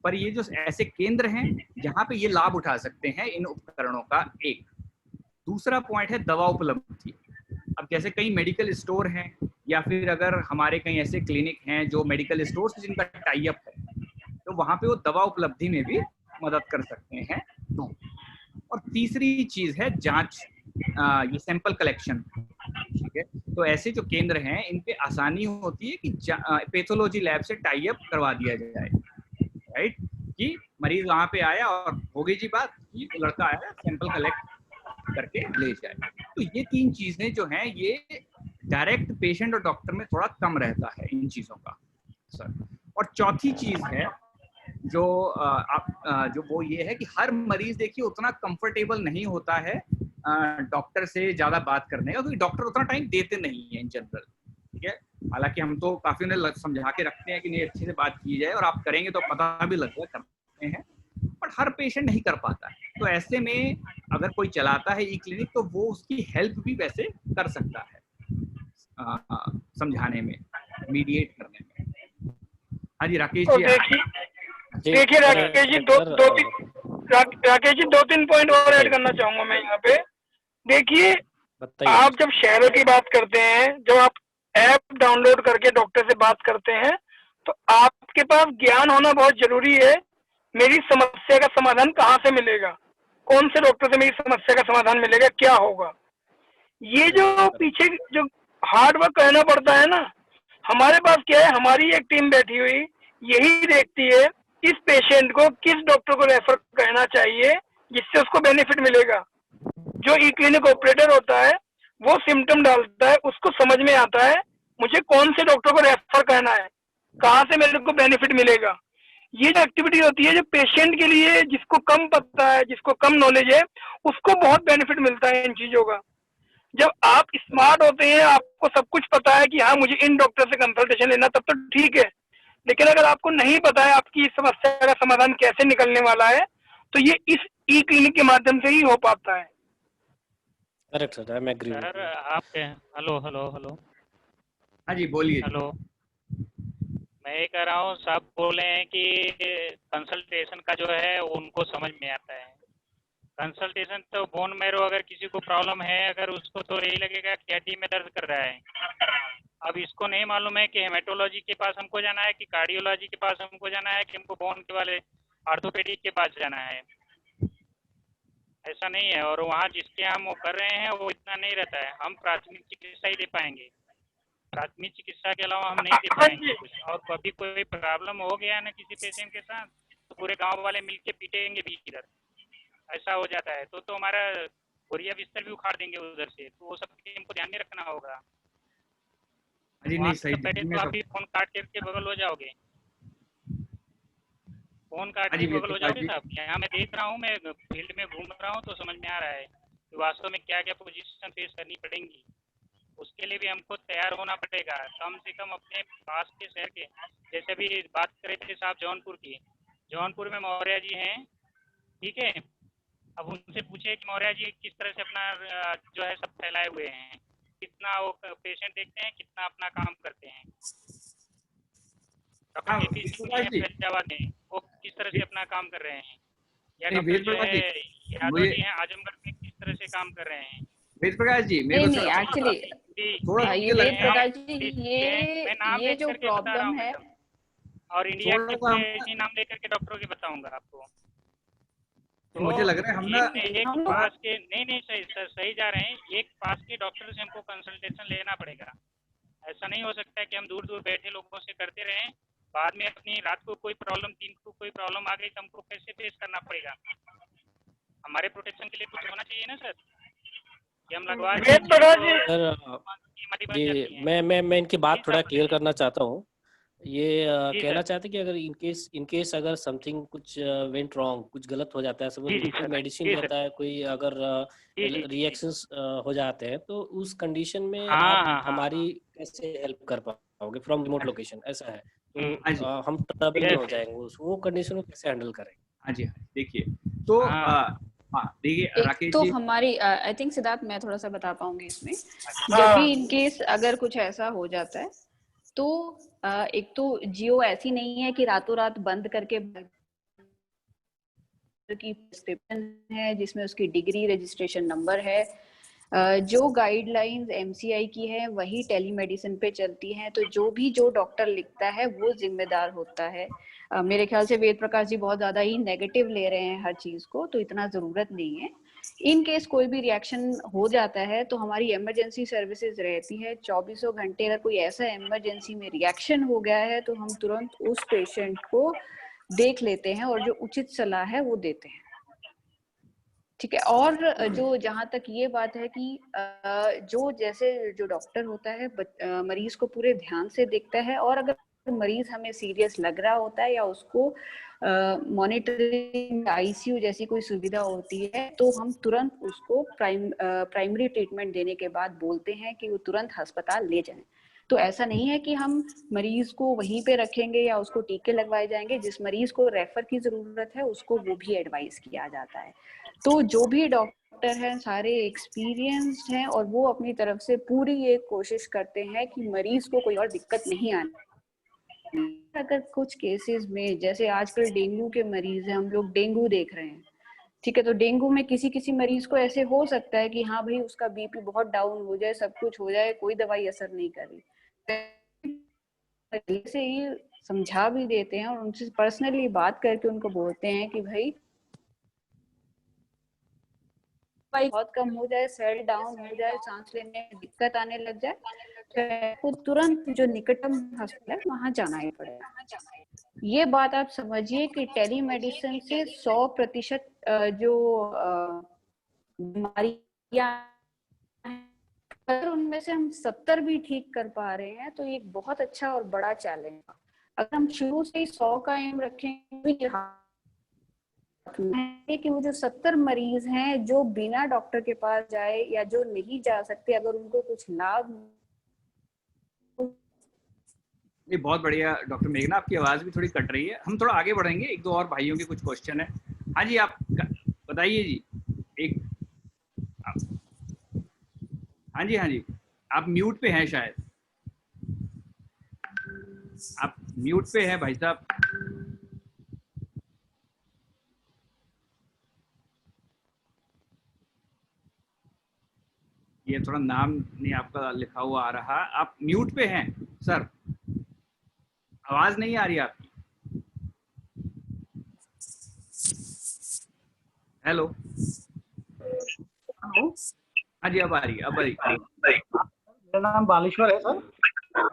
पर ये जो ऐसे केंद्र हैं जहाँ पे ये लाभ उठा सकते हैं इन उपकरणों का। एक दूसरा पॉइंट है दवा उपलब्धि। अब जैसे कई मेडिकल स्टोर हैं, या फिर अगर हमारे कई ऐसे क्लिनिक हैं जो मेडिकल स्टोर से जिनका टाई अप है, तो वहाँ पे वो दवा उपलब्धि में भी मदद कर सकते हैं। तो और तीसरी चीज है जांच, ये सैंपल कलेक्शन, ठीक है। तो ऐसे जो केंद्र हैं इन पे आसानी होती है कि पैथोलॉजी लैब से टाई अप करवा दिया जाए, राइट। कि मरीज वहां पे आया और हो गई जी बात, कि लड़का आया सैंपल कलेक्ट करके ले जाए। तो ये 3 चीजें जो हैं, ये डायरेक्ट पेशेंट और डॉक्टर में थोड़ा कम रहता है इन चीजों का सर। और चौथी चीज है जो जो वो ये है कि हर मरीज देखिए उतना कंफर्टेबल नहीं होता है डॉक्टर से ज्यादा बात करने का, क्योंकि डॉक्टर उतना टाइम देते नहीं है इन जनरल, ठीक है। हालांकि हम तो काफी उन्हें समझा के रखते हैं कि नहीं अच्छे से बात की जाए, और आप करेंगे तो पता भी लगेगा करते हैं, पर हर पेशेंट नहीं कर पाता है। तो ऐसे में अगर कोई चलाता है ई क्लिनिक तो वो उसकी हेल्प भी वैसे कर सकता है समझाने में, मीडिएट करने में। हाँ जी राकेश तो जी। देखिए राकेश जी, राकेश जी 2-3 पॉइंट और ऐड करना चाहूंगा मैं यहाँ पे। देखिए, आप जब शहरों की बात करते हैं, जब आप ऐप डाउनलोड करके डॉक्टर से बात करते हैं, तो आपके पास ज्ञान होना बहुत जरूरी है। मेरी समस्या का समाधान कहाँ से मिलेगा, कौन से डॉक्टर से मेरी समस्या का समाधान मिलेगा, क्या होगा, ये जो पीछे जो हार्ड वर्क करना पड़ता है ना। हमारे पास क्या है, हमारी एक टीम बैठी हुई यही देखती है इस पेशेंट को किस डॉक्टर को रेफर करना चाहिए जिससे उसको बेनिफिट मिलेगा। जो ई क्लिनिक ऑपरेटर होता है वो सिम्टम डालता है, उसको समझ में आता है मुझे कौन से डॉक्टर को रेफर करना है, कहाँ से मेरे को बेनिफिट मिलेगा। ये जो एक्टिविटी होती है, जो पेशेंट के लिए, जिसको कम पता है, जिसको कम नॉलेज है, उसको बहुत बेनिफिट मिलता है इन चीजों का। जब आप स्मार्ट होते हैं, आपको सब कुछ पता है कि हाँ मुझे इन डॉक्टर से कंसल्टेशन लेना, तब तो ठीक है। लेकिन अगर आपको नहीं पता है आपकी समस्या का समाधान कैसे निकलने वाला है, तो ये इस ई क्लिनिक के माध्यम से ही हो पाता है। Correct sir, I agree. Sir आप हेलो हेलो हेलो हाँ जी बोलिए। हेलो, मैं ये कह रहा हूँ, सब बोले हैं कि कंसल्टेशन का जो है उनको समझ में आता है। कंसल्टेशन तो बोन मैरो, अगर किसी को प्रॉब्लम है, अगर उसको तो यही लगेगा कि हड्डी में दर्द कर रहा है। अब इसको नहीं मालूम है कि हेमेटोलॉजी के पास हमको जाना है, कि कार्डियोलॉजी के पास हमको जाना है, कि हमको बोन के वाले ऑर्थोपेडिक के पास जाना है। ऐसा नहीं है। और वहाँ जिसके हम वो कर रहे हैं वो इतना नहीं रहता है। हम प्राथमिक चिकित्सा ही दे पाएंगे, प्राथमिक चिकित्सा के अलावा हम नहीं दे पाएंगे कुछ। और कभी कोई प्रॉब्लम हो गया ना किसी पेशेंट के साथ, तो पूरे गांव वाले मिलके पीटेंगे भी इधर, ऐसा हो जाता है। तो हमारा बोरिया बिस्तर भी उखाड़ देंगे उधर से। तो वो सब हमको ध्यान में रखना होगा। नहीं सही पहले तो आप भी फोन काट के बगल हो जाओगे। फोन काट के गूगल हो जाओगे साहब। यहाँ मैं देख रहा हूँ, मैं फील्ड में घूम रहा हूँ तो समझ में आ रहा है कि वास्तव में क्या क्या पोजीशन फेस करनी पड़ेंगी। उसके लिए भी हमको तैयार होना पड़ेगा। कम से कम अपने पास के शहर के, जैसे अभी बात कर रहे थे साहब जौनपुर की, जौनपुर में मौर्य जी हैं, ठीक है। अब उनसे पूछे कि मौर्य जी किस तरह से अपना जो है सब फैलाए हुए हैं, कितना वो पेशेंट देखते हैं, कितना अपना काम करते हैं। डॉक्टर केपी सिंह जी फैजाबाद में वो किस तरह से अपना काम कर रहे हैं, या डॉक्टर जो है यादव जी हैं आजमगढ़ में किस तरह से काम कर रहे हैं। वेद प्रकाश जी मेरे को एक्चुअली ये वेद प्रकाश जी ये जो प्रॉब्लम है, और इंडिया के नाम लेकर के डॉक्टरों के बताऊंगा आपको। तो मुझे लग रहा है हम ना एक पास के नहीं सही जा रहे हैं, एक पास के डॉक्टर से हमको कंसल्टेशन लेना पड़ेगा। ऐसा नहीं हो सकता है कि हम दूर दूर बैठे लोगों से करते रहें, बाद में अपनी रात को कोई प्रॉब्लम, दिन को कोई प्रॉब्लम आ गई तो हमको कैसे फेस करना पड़ेगा। हमारे प्रोटेक्शन के लिए कुछ होना चाहिए ना सर, कि हम लगवा जी। मैं इनकी बात थोड़ा क्लियर करना चाहता हूँ। ये कहना चाहते कि अगर इनकेस अगर समथिंग कुछ वेंट रॉन्ग, कुछ गलत हो जाता है, समझ मेडिसिन होता है, कोई अगर रिएक्शंस हो जाते हैं, तो उस कंडीशन में आप हमारी कैसे हेल्प कर पाओगे फ्रॉम रिमोट लोकेशन, ऐसा है तो हम ट्रबल में हो जाएंगे, वो कंडीशन को कैसे हैंडल करेंगे। हाँ जी, देखिए तो देखिए राकेश तो जी, हमारी आई थिंक सिद्धार्थ मैं थोड़ा सा बता पाऊंगी इसमें। जब भी इन केस अगर कुछ ऐसा हो जाता है तो एक तो जियो ऐसी नहीं है कि रातों रात बंद करके की प्रिस्क्रिप्शन है जिसमें उसकी डिग्री, रजिस्ट्रेशन नंबर है। जो गाइडलाइंस एमसीआई की है वही टेलीमेडिसिन पे चलती हैं, तो जो डॉक्टर लिखता है वो जिम्मेदार होता है। मेरे ख्याल से वेद प्रकाश जी बहुत ज्यादा ही नेगेटिव ले रहे हैं हर चीज को, तो इतना जरूरत नहीं है। इन केस कोई भी रिएक्शन हो जाता है तो हमारी इमरजेंसी सर्विसेज रहती है 24 घंटे। अगर कोई ऐसा इमरजेंसी में रिएक्शन हो गया है तो हम तुरंत उस पेशेंट को देख लेते हैं और जो उचित सलाह है वो देते हैं, ठीक है। और जो जहां तक ये बात है कि जो डॉक्टर होता है मरीज को पूरे ध्यान से देखता है, और अगर मरीज हमें सीरियस लग रहा होता है या उसको मॉनिटरिंग आईसीयू जैसी कोई सुविधा होती है तो हम तुरंत उसको प्राइमरी ट्रीटमेंट देने के बाद बोलते हैं कि वो तुरंत अस्पताल ले जाएं। तो ऐसा नहीं है कि हम मरीज को वहीं पे रखेंगे या उसको टीके लगवाए जाएंगे। जिस मरीज को रेफर की जरूरत है उसको वो भी एडवाइस किया जाता है। तो जो भी डॉक्टर हैं सारे एक्सपीरियंस्ड हैं और वो अपनी तरफ से पूरी ये कोशिश करते हैं कि मरीज को कोई और दिक्कत नहीं आने। अगर कुछ केसेस में जैसे आजकल डेंगू के मरीज हैं, हम लोग डेंगू देख रहे हैं, ठीक है, तो डेंगू में किसी मरीज को ऐसे हो सकता है कि हाँ भाई उसका बीपी बहुत डाउन हो जाए, सब कुछ हो जाए, कोई दवाई असर नहीं कर रही, पहले से ही समझा भी देते हैं और उनसे पर्सनली बात करके उनको बोलते हैं कि भाई बहुत कम हो जाए, सेल डाउन हो जाए, सांस लेने में दिक्कत आने लग जाए तो तुरंत जो निकटतम हॉस्पिटल है वहां जाना ही पड़ेगा। ये बात आप समझिए कि टेलीमेडिसिन से 100% जो बीमारियां अगर उनमें से हम 70 भी ठीक कर पा रहे हैं तो एक बहुत अच्छा और बड़ा चैलेंज है। अगर हम शुरू से ही 100 का एम रखेंगे कि वो जो 70 मरीज हैं जो बिना डॉक्टर के पास जाए या जो नहीं जा सकते, अगर उनको कुछ लाभ। ये बहुत बढ़िया डॉक्टर मेघना, आपकी आवाज भी थोड़ी कट रही है, हम थोड़ा आगे बढ़ेंगे, एक दो और भाइयों के कुछ क्वेश्चन है। हाँ जी, आप बताइए जी। हाँ जी, आप म्यूट पे हैं शायद, आप म्यूट पे हैं भाई साहब। ये थोड़ा नाम नहीं आपका लिखा हुआ आ रहा, आप म्यूट पे हैं सर, आवाज नहीं आ रही आपकी। हेलो, हाँ जी अब आ रही है, अब आ रही है। मेरा नाम बालेश्वर है सर।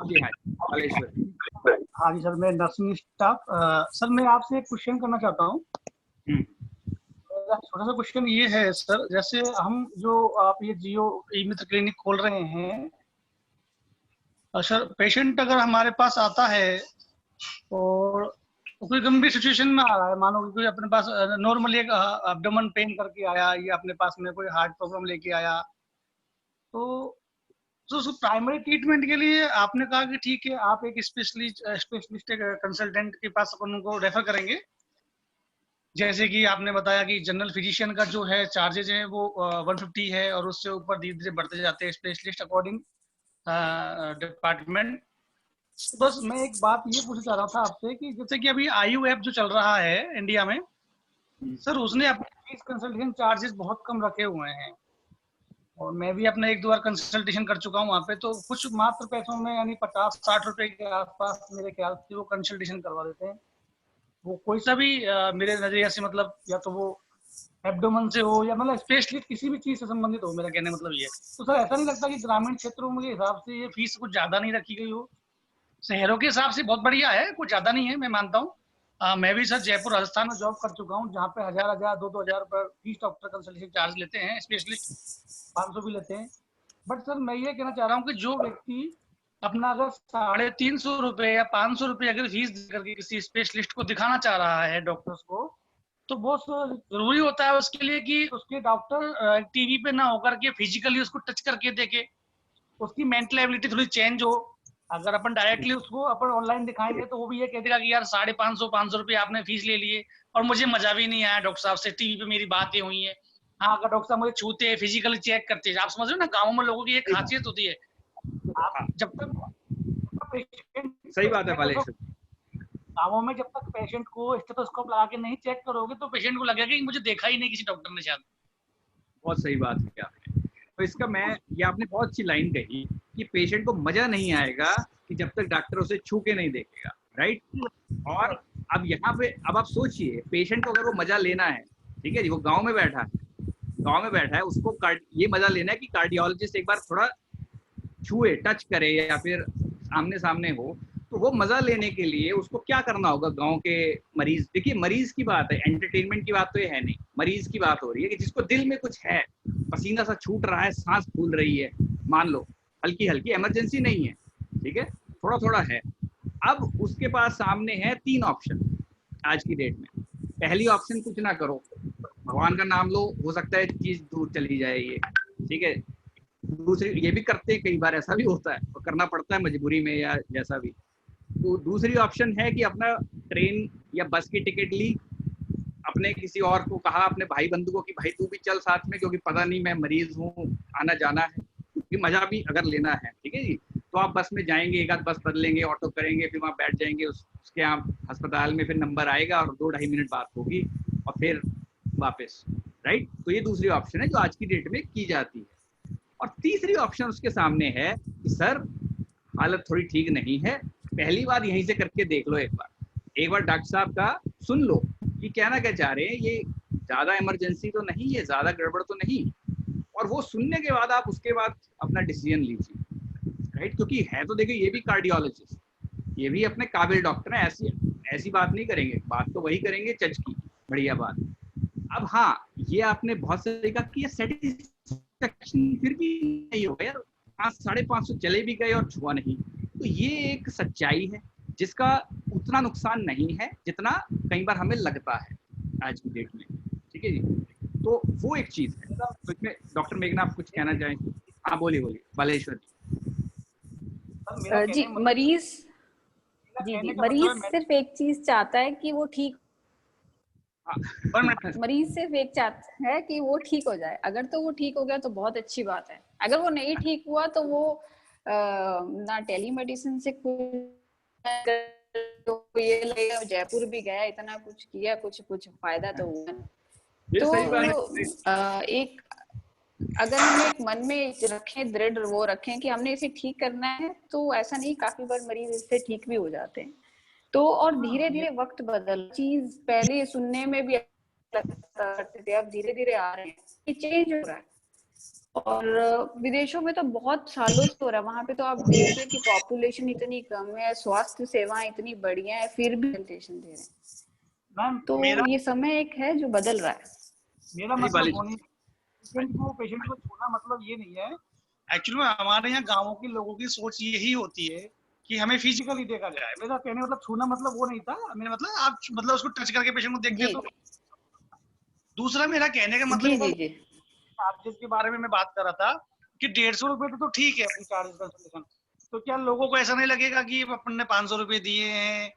जी हाँ बालेश्वर। हाँ जी सर, मैं नर्सिंग स्टाफ। सर मैं आपसे एक क्वेश्चन करना चाहता हूँ। छोटा सा क्वेश्चन ये है सर, जैसे हम जो आप ये जियो ई मित्र क्लिनिक खोल रहे हैं, सर पेशेंट अगर हमारे पास आता है और कोई गंभीर सिचुएशन में आ रहा है, मानो कि कोई अपने पास नॉर्मली एक एब्डोमेन पेन करके आया या अपने पास में कोई हार्ट प्रॉब्लम लेके आया, तो उसको प्राइमरी ट्रीटमेंट के लिए आपने कहा कि ठीक है आप एक स्पेशलिस्ट कंसल्टेंट के पास उनको रेफर करेंगे। जैसे कि आपने बताया कि जनरल फिजिशियन का जो है चार्जेज है वो 150 है और उससे ऊपर धीरे धीरे बढ़ते जाते हैं स्पेशलिस्ट अकॉर्डिंग डिपार्टमेंट। बस मैं एक बात ये पूछना चाह रहा था आपसे कि जैसे कि अभी आयु ऐप जो चल रहा है इंडिया में सर, उसने अपने फीस कंसल्टेशन चार्जेस बहुत कम रखे हुए हैं और मैं भी अपना 1-2 बार कंसल्टेशन कर चुका हूँ वहाँ पे, तो कुछ मात्र पैसों में यानी 50-60 रुपए के आसपास मेरे ख्याल से वो कंसल्टेशन करवा देते हैं। वो कोई सा भी मेरे नजरिए से मतलब या तो वो एब्डोमेन से हो या मतलब स्पेशलिस्ट किसी भी चीज से संबंधित हो, मेरा कहने मतलब ये। तो सर ऐसा नहीं लगता कि ग्रामीण क्षेत्रों के हिसाब से ये फीस कुछ ज्यादा नहीं रखी गई हो? शहरों के हिसाब से बहुत बढ़िया है, कुछ ज्यादा नहीं है, मैं मानता हूँ। मैं भी सर जयपुर राजस्थान में जॉब कर चुका हूँ जहाँ पे 1000-2,000 रुपए फीस डॉक्टर कंसल्टेशन चार्ज लेते हैं, स्पेशलिस्ट 500 भी लेते हैं। बट सर मैं ये कहना चाह रहा हूँ कि जो व्यक्ति अपना अगर 350 रुपए या 500 रुपए अगर फीस करके किसी स्पेशलिस्ट को दिखाना चाह रहा है डॉक्टर्स को, तो बहुत जरूरी होता है उसके लिए कि उसके डॉक्टर टीवी पे ना होकर के फिजिकली उसको टच करके देखे, उसकी मेंटल एबिलिटी थोड़ी चेंज हो। अगर अपन डायरेक्टली उसको अपन ऑनलाइन दिखाएंगे तो वो भी ये कह देगा कि यार 550 रुपए आपने फीस ले लिए और मुझे मजा भी नहीं आया डॉक्टर साहब से, टीवी पे मेरी बातें हुई है। हाँ, अगर डॉक्टर साहब मुझे छूते हैं, फिजिकली चेक करते हैं, आप समझ रहे हो ना, गाँव में लोगों की एक खासियत होती है, आप जब तक पेशेंट, सही बात है बालेश, गाँवों में जब तक पेशेंट को स्टेथोस्कोप लगा के नहीं चेक करोगे तो पेशेंट को लगेगा कि मुझे देखा ही नहीं किसी डॉक्टर ने शायद। बहुत सही बात की आपने। तो इसका मैं ये आपने बहुत अच्छी लाइन कही कि पेशेंट को मजा नहीं आएगा कि जब तक डॉक्टर उसे छू के नहीं देखेगा, राइट। और अब यहाँ पे अब आप सोचिए पेशेंट को अगर वो मजा लेना है, ठीक है जी, वो गांव में बैठा है, उसको ये मजा लेना है कि कार्डियोलॉजिस्ट एक बार थोड़ा छुए, टच करे या फिर आमने सामने हो, तो वो मजा लेने के लिए उसको क्या करना होगा। गांव के मरीज, देखिए मरीज की बात है, एंटरटेनमेंट की बात तो ये है नहीं, मरीज की बात हो रही है कि जिसको दिल में कुछ है, पसीना सा छूट रहा है, सांस फूल रही है, मान लो हल्की हल्की, इमरजेंसी नहीं है, ठीक है, थोड़ा थोड़ा है। अब उसके पास सामने है 3 ऑप्शन आज की डेट में। पहली ऑप्शन कुछ ना करो, भगवान का नाम लो, हो सकता है चीज दूर चली जाए ये, ठीक है। दूसरी, ये भी करते हैं कई बार, ऐसा भी होता है, तो करना पड़ता है मजबूरी में या जैसा भी। तो दूसरी ऑप्शन है कि अपना ट्रेन या बस की टिकट ली, अपने किसी और को कहा, अपने भाई बंधु को कि भाई तू भी चल साथ में, क्योंकि पता नहीं मैं मरीज हूँ, आना जाना है, क्योंकि मजा भी अगर लेना है, ठीक है जी। तो आप बस में जाएंगे, एक आध बस बदलेंगे, ऑटो करेंगे, फिर वहाँ बैठ जाएंगे, उसके आप अस्पताल में, फिर नंबर आएगा और 2-2.5 मिनट बात होगी और फिर वापस, राइट। तो ये दूसरी ऑप्शन है जो आज की डेट में की जाती है। और तीसरी ऑप्शन उसके सामने है कि सर हालत थोड़ी ठीक नहीं है, पहली बार यहीं से करके देख लो, एक बार डॉक्टर साहब का सुन लो कि कहना क्या चाह रहे हैं, ये ज्यादा इमरजेंसी तो नहीं है, ज्यादा गड़बड़ तो नहीं, और वो सुनने के बाद आप उसके बाद अपना डिसीजन लीजिए, राइट। क्योंकि है तो देखिए ये भी कार्डियोलॉजिस्ट, ये भी अपने काबिल डॉक्टर हैं, ऐसी बात नहीं करेंगे, बात तो वही करेंगे चच की, बढ़िया बात। अब हाँ, ये आपने बहुत सही कहा कि ये सेटिस्फेक्शन फिर भी नहीं होगा यार, 500-550 चले भी गए और छुआ नहीं, तो ये एक सच्चाई है जिसका उतना नुकसान नहीं है जितना कई बार हमें लगता है आज की डेट में, ठीक है जी। तो वो एक चीज है। तो इसमें डॉक्टर मेघना आप कुछ कहना चाहेंगे? हाँ बोलिए बालेश्वर जी। मरीज सिर्फ एक चीज चाहता है कि वो ठीक, मरीज सिर्फ एक चाहता है कि वो ठीक हो जाए। अगर तो वो ठीक हो गया तो बहुत अच्छी बात है, अगर वो नहीं ठीक हुआ तो वो ना टेलीमेडिसिन से तो ये लगेगा जयपुर भी गया, इतना कुछ किया, कुछ फायदा तो हुआ। तो एक अगर हम एक मन में रखें, दृढ़ वो रखें कि हमने इसे ठीक करना है, तो ऐसा नहीं, काफी बार मरीज इससे ठीक भी हो जाते हैं। तो और धीरे धीरे वक्त बदल, चीज पहले सुनने में भी करते थे, अब धीरे धीरे आ रहे हैं, ये चेंज हो रहा है। और विदेशों में तो बहुत सालों से हो रहा है, वहां पे तो आप देखिए कि पॉपुलेशन इतनी कम है, स्वास्थ्य सेवाएं इतनी बढ़िया है, फिर भी कंसल्टेशन दे रहे हैं। तो ये समय एक है जो बदल रहा है। मेरा मतलब पेशेंट को छूना मतलब ये नहीं है, एक्चुअली में हमारे यहाँ गाँवों के लोगों की सोच यही होती है कि हमें फिजिकली देखा जाए। मेरा कहने मतलब छूना मतलब वो नहीं था, मैंने मतलब आप मतलब उसको टच करके पेशेंट को देखते तो। दूसरा मेरा कहने का मतलब चार्जेस के बारे में मैं बात कर रहा था कि 150 रुपए तो ठीक है अपनी चार्जेस कंसल्टेशन, तो क्या लोगों को ऐसा नहीं लगेगा कि अपन ने 500 रुपए दिए हैं?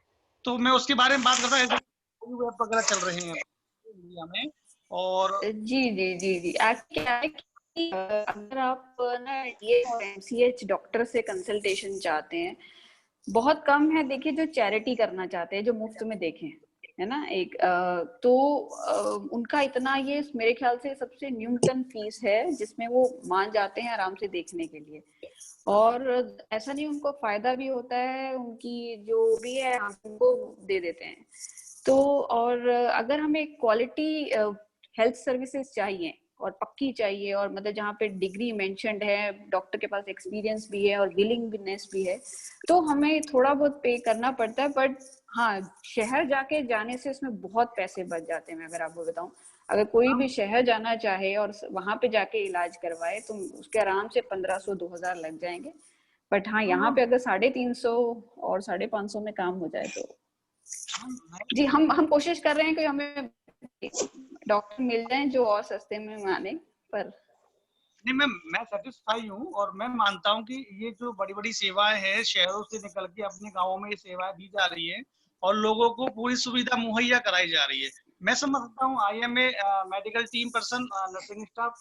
तो मैं उसके बारे में बात करता हूँ, ऐसे वेब वगैरह चल रहे हैं इंडिया में। और जी जी जी जी क्या है कि अगर आप ना ये MCH डॉक्टर से कंसल्टेशन चाहते हैं, बहुत कम है देखिए जो चैरिटी करना चाहते हैं, जो मुफ्त में देखें, है ना। एक तो उनका इतना ये मेरे ख्याल से सबसे न्यूनतम फीस है जिसमें वो मान जाते हैं आराम से देखने के लिए। और ऐसा नहीं, उनको फायदा भी होता है, उनकी जो भी है हम उनको दे देते हैं। तो और अगर हमें क्वालिटी हेल्थ सर्विसेज चाहिए और पक्की चाहिए, और मतलब जहाँ पे डिग्री मेंशन्ड है, डॉक्टर के पास एक्सपीरियंस भी है और विलिंगनेस भी है, तो हमें थोड़ा बहुत पे करना पड़ता है। बट हाँ, शहर जाके जाने से इसमें बहुत पैसे बच जाते हैं। मैं अगर आपको बताऊं, अगर कोई भी शहर जाना चाहे और वहां पे जाके इलाज करवाए तो उसके आराम से 1500-2000 लग जाएंगे। बट हाँ, यहाँ पे अगर 350 और 550 में काम हो जाए तो जी हम कोशिश कर रहे हैं कि हमें डॉक्टर मिल जाए जो और सस्ते में माने। पर नहीं, मैं सेटिस्फाई हूँ और मैं मानता हूँ कि ये जो बड़ी बड़ी सेवाएं हैं शहरों से निकल के अपने गाँवों में ये सेवाएं दी जा रही है और लोगों को पूरी सुविधा मुहैया कराई जा रही है। मैं समझता हूँ I am a medical team person, nursing staff,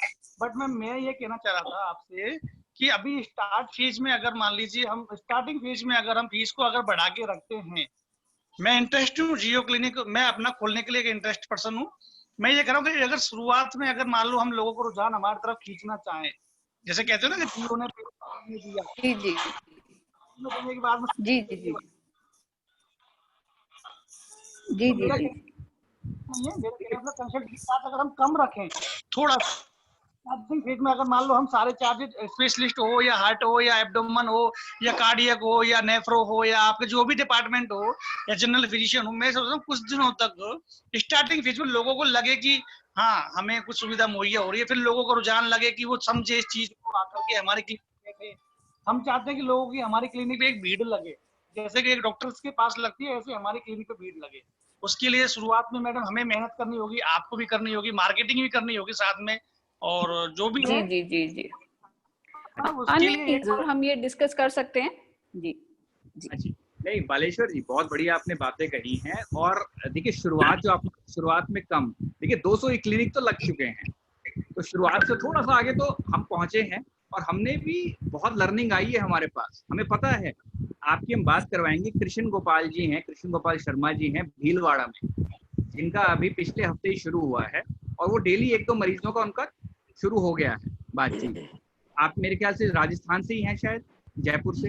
but मैं ये कहना चाह रहा था आपसे कि अभी स्टार्ट फेज में अगर मान लीजिए हम स्टार्टिंग फेज में अगर हम फीस को अगर बढ़ा के रखते हैं, मैं इंटरेस्ट हूँ जियो क्लिनिक मैं अपना खोलने के लिए एक इंटरेस्ट पर्सन हूँ। मैं ये कह रहा हूँ कि अगर शुरुआत में अगर मान लो हम लोगों को रुझान हमारी तरफ खींचना चाहें, जैसे कहते हो ना कि जियो ने दिया जी जी देने के बाद जी जी जी जी जी जी कंसल्ट अगर हम कम रखें थोड़ा स्टार्टिंग फेज में, अगर मान लो हम सारे चार्जेस स्पेशलिस्ट हो या हार्ट हो या एब्डोमेन हो या कार्डियक हो या नेफ्रो हो या आपके जो भी डिपार्टमेंट हो या जनरल फिजिशियन हो, मैं सोचता हूँ कुछ दिनों तक स्टार्टिंग फेज में लोगों को लगे कि हाँ हमें कुछ सुविधा मुहैया हो रही है, फिर लोगों को रुझान लगे कि वो समझे इस चीज को आकर के हमारे क्लिनिक पे। हम चाहते हैं कि लोगों की हमारी क्लिनिक पे एक भीड़ लगे, जैसे कि एक डॉक्टर के पास लगती है ऐसे हमारी क्लिनिक पे भीड़ लगे। उसके लिए शुरुआत में मैडम हमें मेहनत करनी होगी, आपको भी करनी होगी, मार्केटिंग भी करनी होगी साथ में, और जो भी है जी जी जी उसके लिए हम ये डिस्कस कर सकते हैं। जी जी नहीं बालेश्वर जी, बहुत बढ़िया आपने बातें कही हैं। और देखिए शुरुआत में कम, देखिए 200 क्लिनिक तो लग चुके हैं, तो शुरुआत से थोड़ा सा आगे तो हम पहुंचे हैं और हमने भी बहुत लर्निंग आई है हमारे पास, हमें पता है। आपकी हम बात करवाएंगे, कृष्ण गोपाल जी हैं, कृष्ण गोपाल शर्मा जी हैं भीलवाड़ा में, जिनका अभी पिछले हफ्ते ही शुरू हुआ है और वो डेली 1-2 मरीजों का उनका शुरू हो गया है बातचीत। आप मेरे ख्याल से राजस्थान से ही हैं, शायद जयपुर से।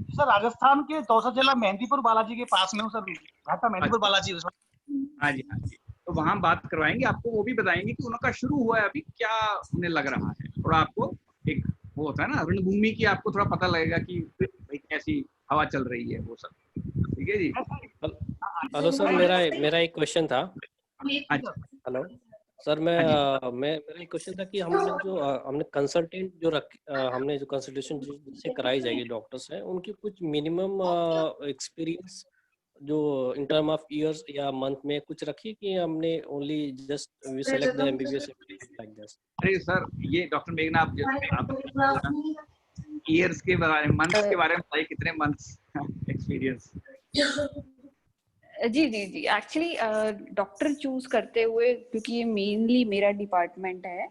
सर राजस्थान के दौसा जिला मेहंदीपुर बालाजी के पास में हूँ सर, घाटा मेहंदीपुर बालाजी। हाँ जी हाँ जी, तो वहाँ बात करवाएंगे आपको, वो भी बताएंगे कि उनका शुरू हुआ है अभी क्या उन्हें लग रहा है। थोड़ा आपको एक वो होता है ना रणभूमि की, आपको थोड़ा पता लगेगा कि भाई कैसी हवा चल रही है वो सब। ठीक है जी। हेलो सर, मेरा एक क्वेश्चन था। हेलो सर, मेरा एक क्वेश्चन था कि हमने कंसल्टेंट हमने जो कंसल्टेशन जिससे कराई जाएगी डॉक्टर्स हैं, उनकी कुछ मिनिमम एक्सपीरियंस जो इन टर्म ऑफ इयर्स या मंथ में कुछ रखी कि हमने only just we select the MBBS like this? अरे सर, ये डॉक्टर मेघना आप ईयर्स के बारे में, मंथ्स के बारे में बताइए, कितने मंथ्स एक्सपीरियंस? जी जी जी एक्चुअली डॉक्टर चूज करते हुए, क्योंकि ये मेनली मेरा डिपार्टमेंट है,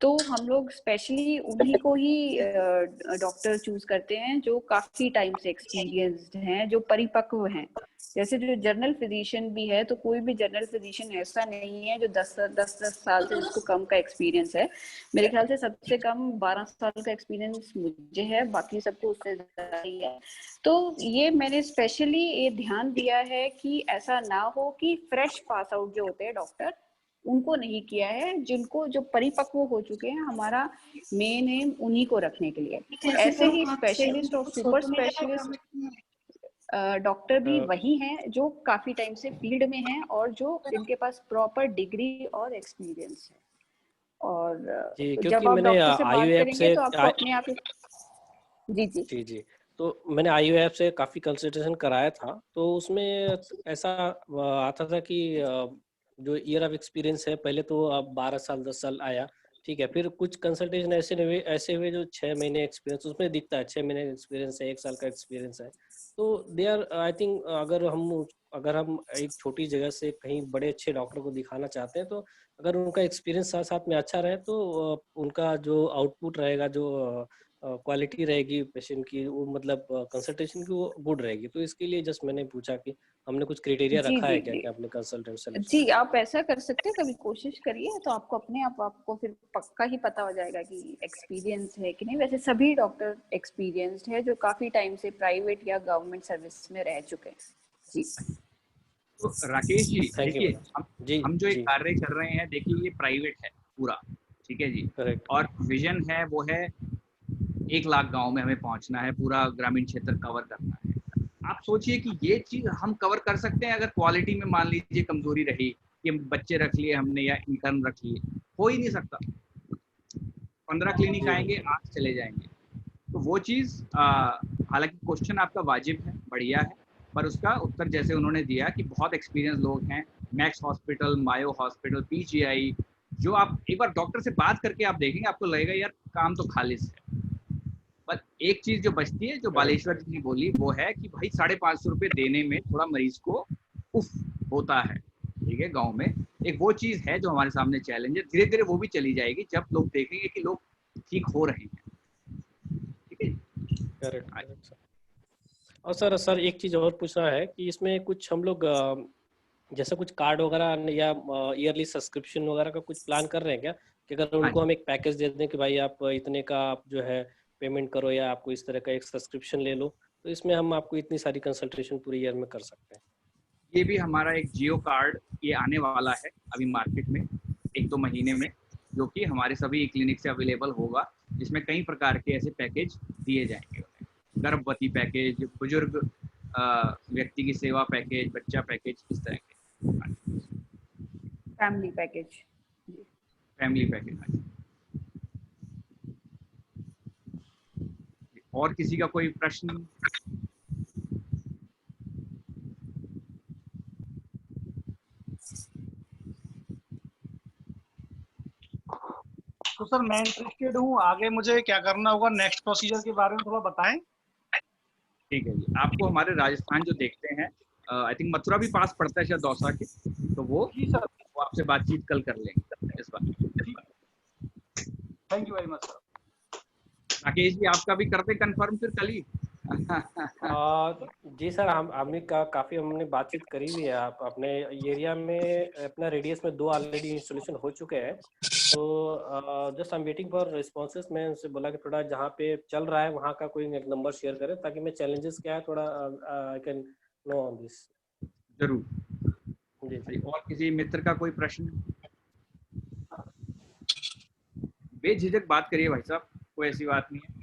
तो हम लोग स्पेशली उन्हीं को ही डॉक्टर चूज करते हैं जो काफी टाइम से एक्सपीरियंस्ड हैं, जो परिपक्व हैं। जैसे जो जनरल फिजिशियन भी है, तो कोई भी जनरल फिजिशियन ऐसा नहीं है जो 10 साल से जिसको कम का एक्सपीरियंस है। मेरे ख्याल से सबसे कम 12 साल का एक्सपीरियंस मुझे है, बाकी सबको उससे ज्यादा ही है। तो ये मैंने स्पेशली ये ध्यान दिया है कि ऐसा ना हो कि फ्रेश पास आउट जो होते हैं डॉक्टर, उनको नहीं किया है। जिनको जो परिपक्व हो चुके हैं, हमारा मेन एम उन्हीं को रखने के लिए। ऐसे ही स्पेशलिस्ट और सुपर स्पेशलिस्ट डॉक्टर भी वही हैं जो काफी टाइम से फील्ड में हैं और जो जिनके पास प्रॉपर डिग्री और एक्सपीरियंस है। और जब आप डॉक्टर से बात करेंगे तो आपको अपने आप जी जी जी जी तो मैंने IUF से काफ़ी कंसल्टेशन कराया था, तो उसमें ऐसा आता था कि जो ईयर ऑफ एक्सपीरियंस है, पहले तो अब 12 साल 10 साल आया, ठीक है, फिर कुछ कंसल्टेशन ऐसे हुए जो 6 महीने एक्सपीरियंस उसमें दिखता है, 6 महीने एक्सपीरियंस है, 1 साल का एक्सपीरियंस है। तो दे आर आई थिंक अगर हम एक छोटी जगह से कहीं बड़े अच्छे डॉक्टर को दिखाना चाहते हैं, तो अगर उनका एक्सपीरियंस साथ साथ में अच्छा रहे तो उनका जो आउटपुट रहेगा, जो क्वालिटी रहेगी पेशेंट की, वो मतलब कंसल्टेशन की वो गुड रहेगी। तो इसके लिए जस्ट मैंने पूछा कि हमने कुछ क्राइटेरिया जी रखा जी है क्या जी कि अपने कंसल्टेंट सेलेक्शन जी, में? आप ऐसा कर सकते हैं, कभी कोशिश करिए तो आपको अपने आप आपको फिर पक्का ही पता हो जाएगा कि एक्सपीरियंस है कि नहीं। वैसे सभी डॉक्टर एक्सपीरियंस्ड है जो काफी टाइम से प्राइवेट या गवर्नमेंट सर्विस में रह चुके हैं। जी तो राकेश जी थैंक यू देखिए, मैडम। जी हम जो एक जी कार्य कर रहे हैं, देखिए ये प्राइवेट है पूरा, ठीक है जी, करेक्ट। और विजन है वो है 1 लाख गांव में हमें पहुंचना है, पूरा ग्रामीण क्षेत्र कवर करना है। आप सोचिए कि ये चीज हम कवर कर सकते हैं अगर क्वालिटी में मान लीजिए कमजोरी रही, कि बच्चे रख लिए हमने या इंटर्न रख लिए, हो ही नहीं सकता। 15 क्लिनिक जी आएंगे, बिल्कुल। 8 चले जाएंगे। तो वो चीज हालांकि क्वेश्चन आपका वाजिब है, बढ़िया है, पर उसका उत्तर जैसे उन्होंने दिया कि बहुत एक्सपीरियंस लोग हैं, मैक्स हॉस्पिटल, मायो हॉस्पिटल, PGI, जो आप एक बार डॉक्टर से बात करके आप देखेंगे, आपको लगेगा यार काम तो खालिस है। पर एक चीज जो बचती है, जो करेक्ट बालेश्वर जी ने बोली, वो है कि भाई 550 रुपये देने में थोड़ा मरीज को उफ होता है, ठीक है। गांव में एक वो चीज है जो हमारे सामने चैलेंज है, धीरे धीरे वो भी चली जाएगी जब लोग देखेंगे कि लोग ठीक हो रहे हैं, ठीक है। Correct correct sir. और सर एक चीज़ और पूछना है कि इसमें कुछ हम लोग जैसे कुछ कार्ड वगैरह या ईयरली सब्सक्रिप्शन वगैरह का कुछ प्लान कर रहे हैं क्या, कि अगर हाँ उनको हम एक पैकेज दे दें कि भाई आप इतने का आप जो है पेमेंट करो, या आपको इस तरह का एक सब्सक्रिप्शन ले लो, तो इसमें हम आपको इतनी सारी कंसल्टेशन पूरी ईयर में कर सकते हैं? ये भी हमारा एक जियो कार्ड ये आने वाला है अभी मार्केट में 1-2 महीने में, जो कि हमारे सभी क्लिनिक से अवेलेबल होगा, जिसमें कई प्रकार के ऐसे पैकेज दिए जाएंगे। गर्भवती पैकेज, बुजुर्ग व्यक्ति की सेवा पैकेज, बच्चा पैकेज, इस तरह के फैमिली पैकेज। Family package. और किसी का कोई प्रश्न? तो सर मैं इंटरेस्टेड हूँ, आगे मुझे क्या करना होगा, नेक्स्ट प्रोसीजर के बारे में थोड़ा बताएं। ठीक है जी, आपको हमारे राजस्थान जो देखते हैं, आई थिंक मथुरा भी पास पड़ता है शायद दौसा के, तो वो जी सर। आपसे बातचीत कल कर लेंगे इस बात। Thank you very much sir. Rakesh ji आपका भी करते कंफर्म फिर कल ही। जी सर, हमने काफ़ी हमने बातचीत करी हुई है। आप अपने एरिया में अपना रेडियस में 2 ऑलरेडी इंस्टॉलेशन हो चुके हैं, तो just I am waiting for responses. मैं उनसे बोला कि थोड़ा जहाँ पे चल रहा है वहाँ का कोई एक नंबर शेयर करें, ताकि मैं चैलेंजेस क्या है थोड़ा I can know on this. जरूर जी। और किसी मित्र का कोई प्रश्न? बेझिझक बात करिए भाई साहब, कोई ऐसी बात नहीं है।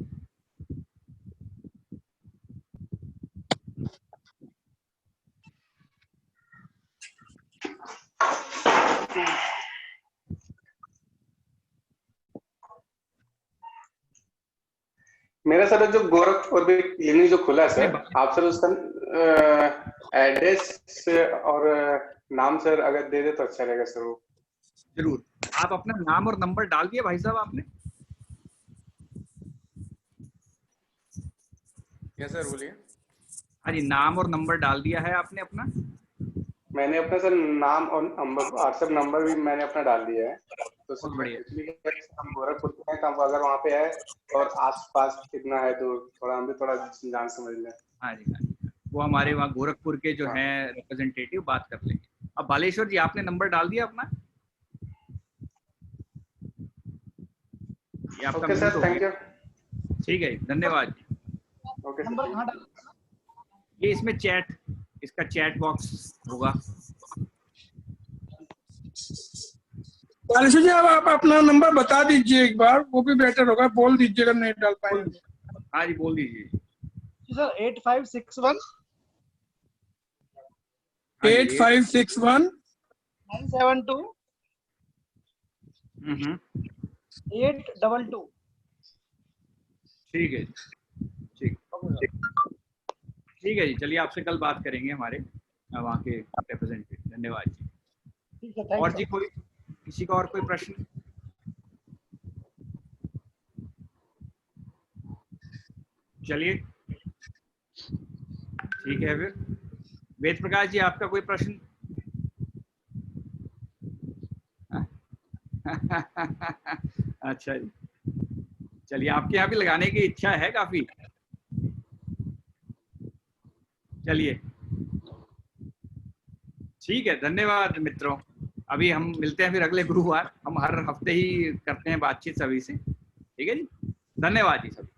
मेरा सर जो गोरखपुर में क्लिनिक जो खुला है सर, आप सर उसका एड्रेस और नाम सर अगर दे दे तो अच्छा रहेगा सर। वो जरूर, आप अपना नाम और नंबर डाल दिए भाई साहब आपने? क्या सर बोलिए? हाँ जी, नाम और नंबर डाल दिया है आपने अपना? मैंने अपना सर नाम और नंबर, व्हाट्सएप नंबर भी मैंने अपना डाल दिया है। तो सर बढ़िया, हम गोरखपुर के हैं, तो अगर वहाँ पे है और आसपास कितना है तो थोड़ा हम भी थोड़ा जान समझ लें। हाँ जी, हाँ जी, वो हमारे वहाँ गोरखपुर के जो हैं रिप्रेजेंटेटिव बात कर लेंगे। अब बालेश्वर जी आपने नंबर डाल दिया अपना? ये आपका ओके सर, थैंक यू। ठीक है, धन्यवाद। ओके नंबर कहाँ डाल? ये इसमें चैट, इसका चैट बॉक्स होगा। बालेश्वर जी आप अपना नंबर बता दीजिए एक बार, वो भी बेटर होगा, बोल दीजिएगा नहीं डाल पाएंगे। हाँ जी, बोल दीजिए। सर 8561 8561 972 822। ठीक है, ठीक। ठीक है जी, चलिए आपसे कल बात करेंगे हमारे वहाँ के रिप्रेजेंटेटिव। धन्यवाद जी। ठीक है, थैंक और यू। जी कोई किसी का और कोई प्रश्न? चलिए ठीक है फिर। वेद प्रकाश जी आपका कोई प्रश्न? अच्छा जी, चलिए आपके यहाँ भी लगाने की इच्छा है काफी। चलिए ठीक है, धन्यवाद मित्रों। अभी हम मिलते हैं फिर अगले गुरुवार। हम हर हफ्ते ही करते हैं बातचीत सभी से, ठीक है जी। धन्यवाद जी सभी।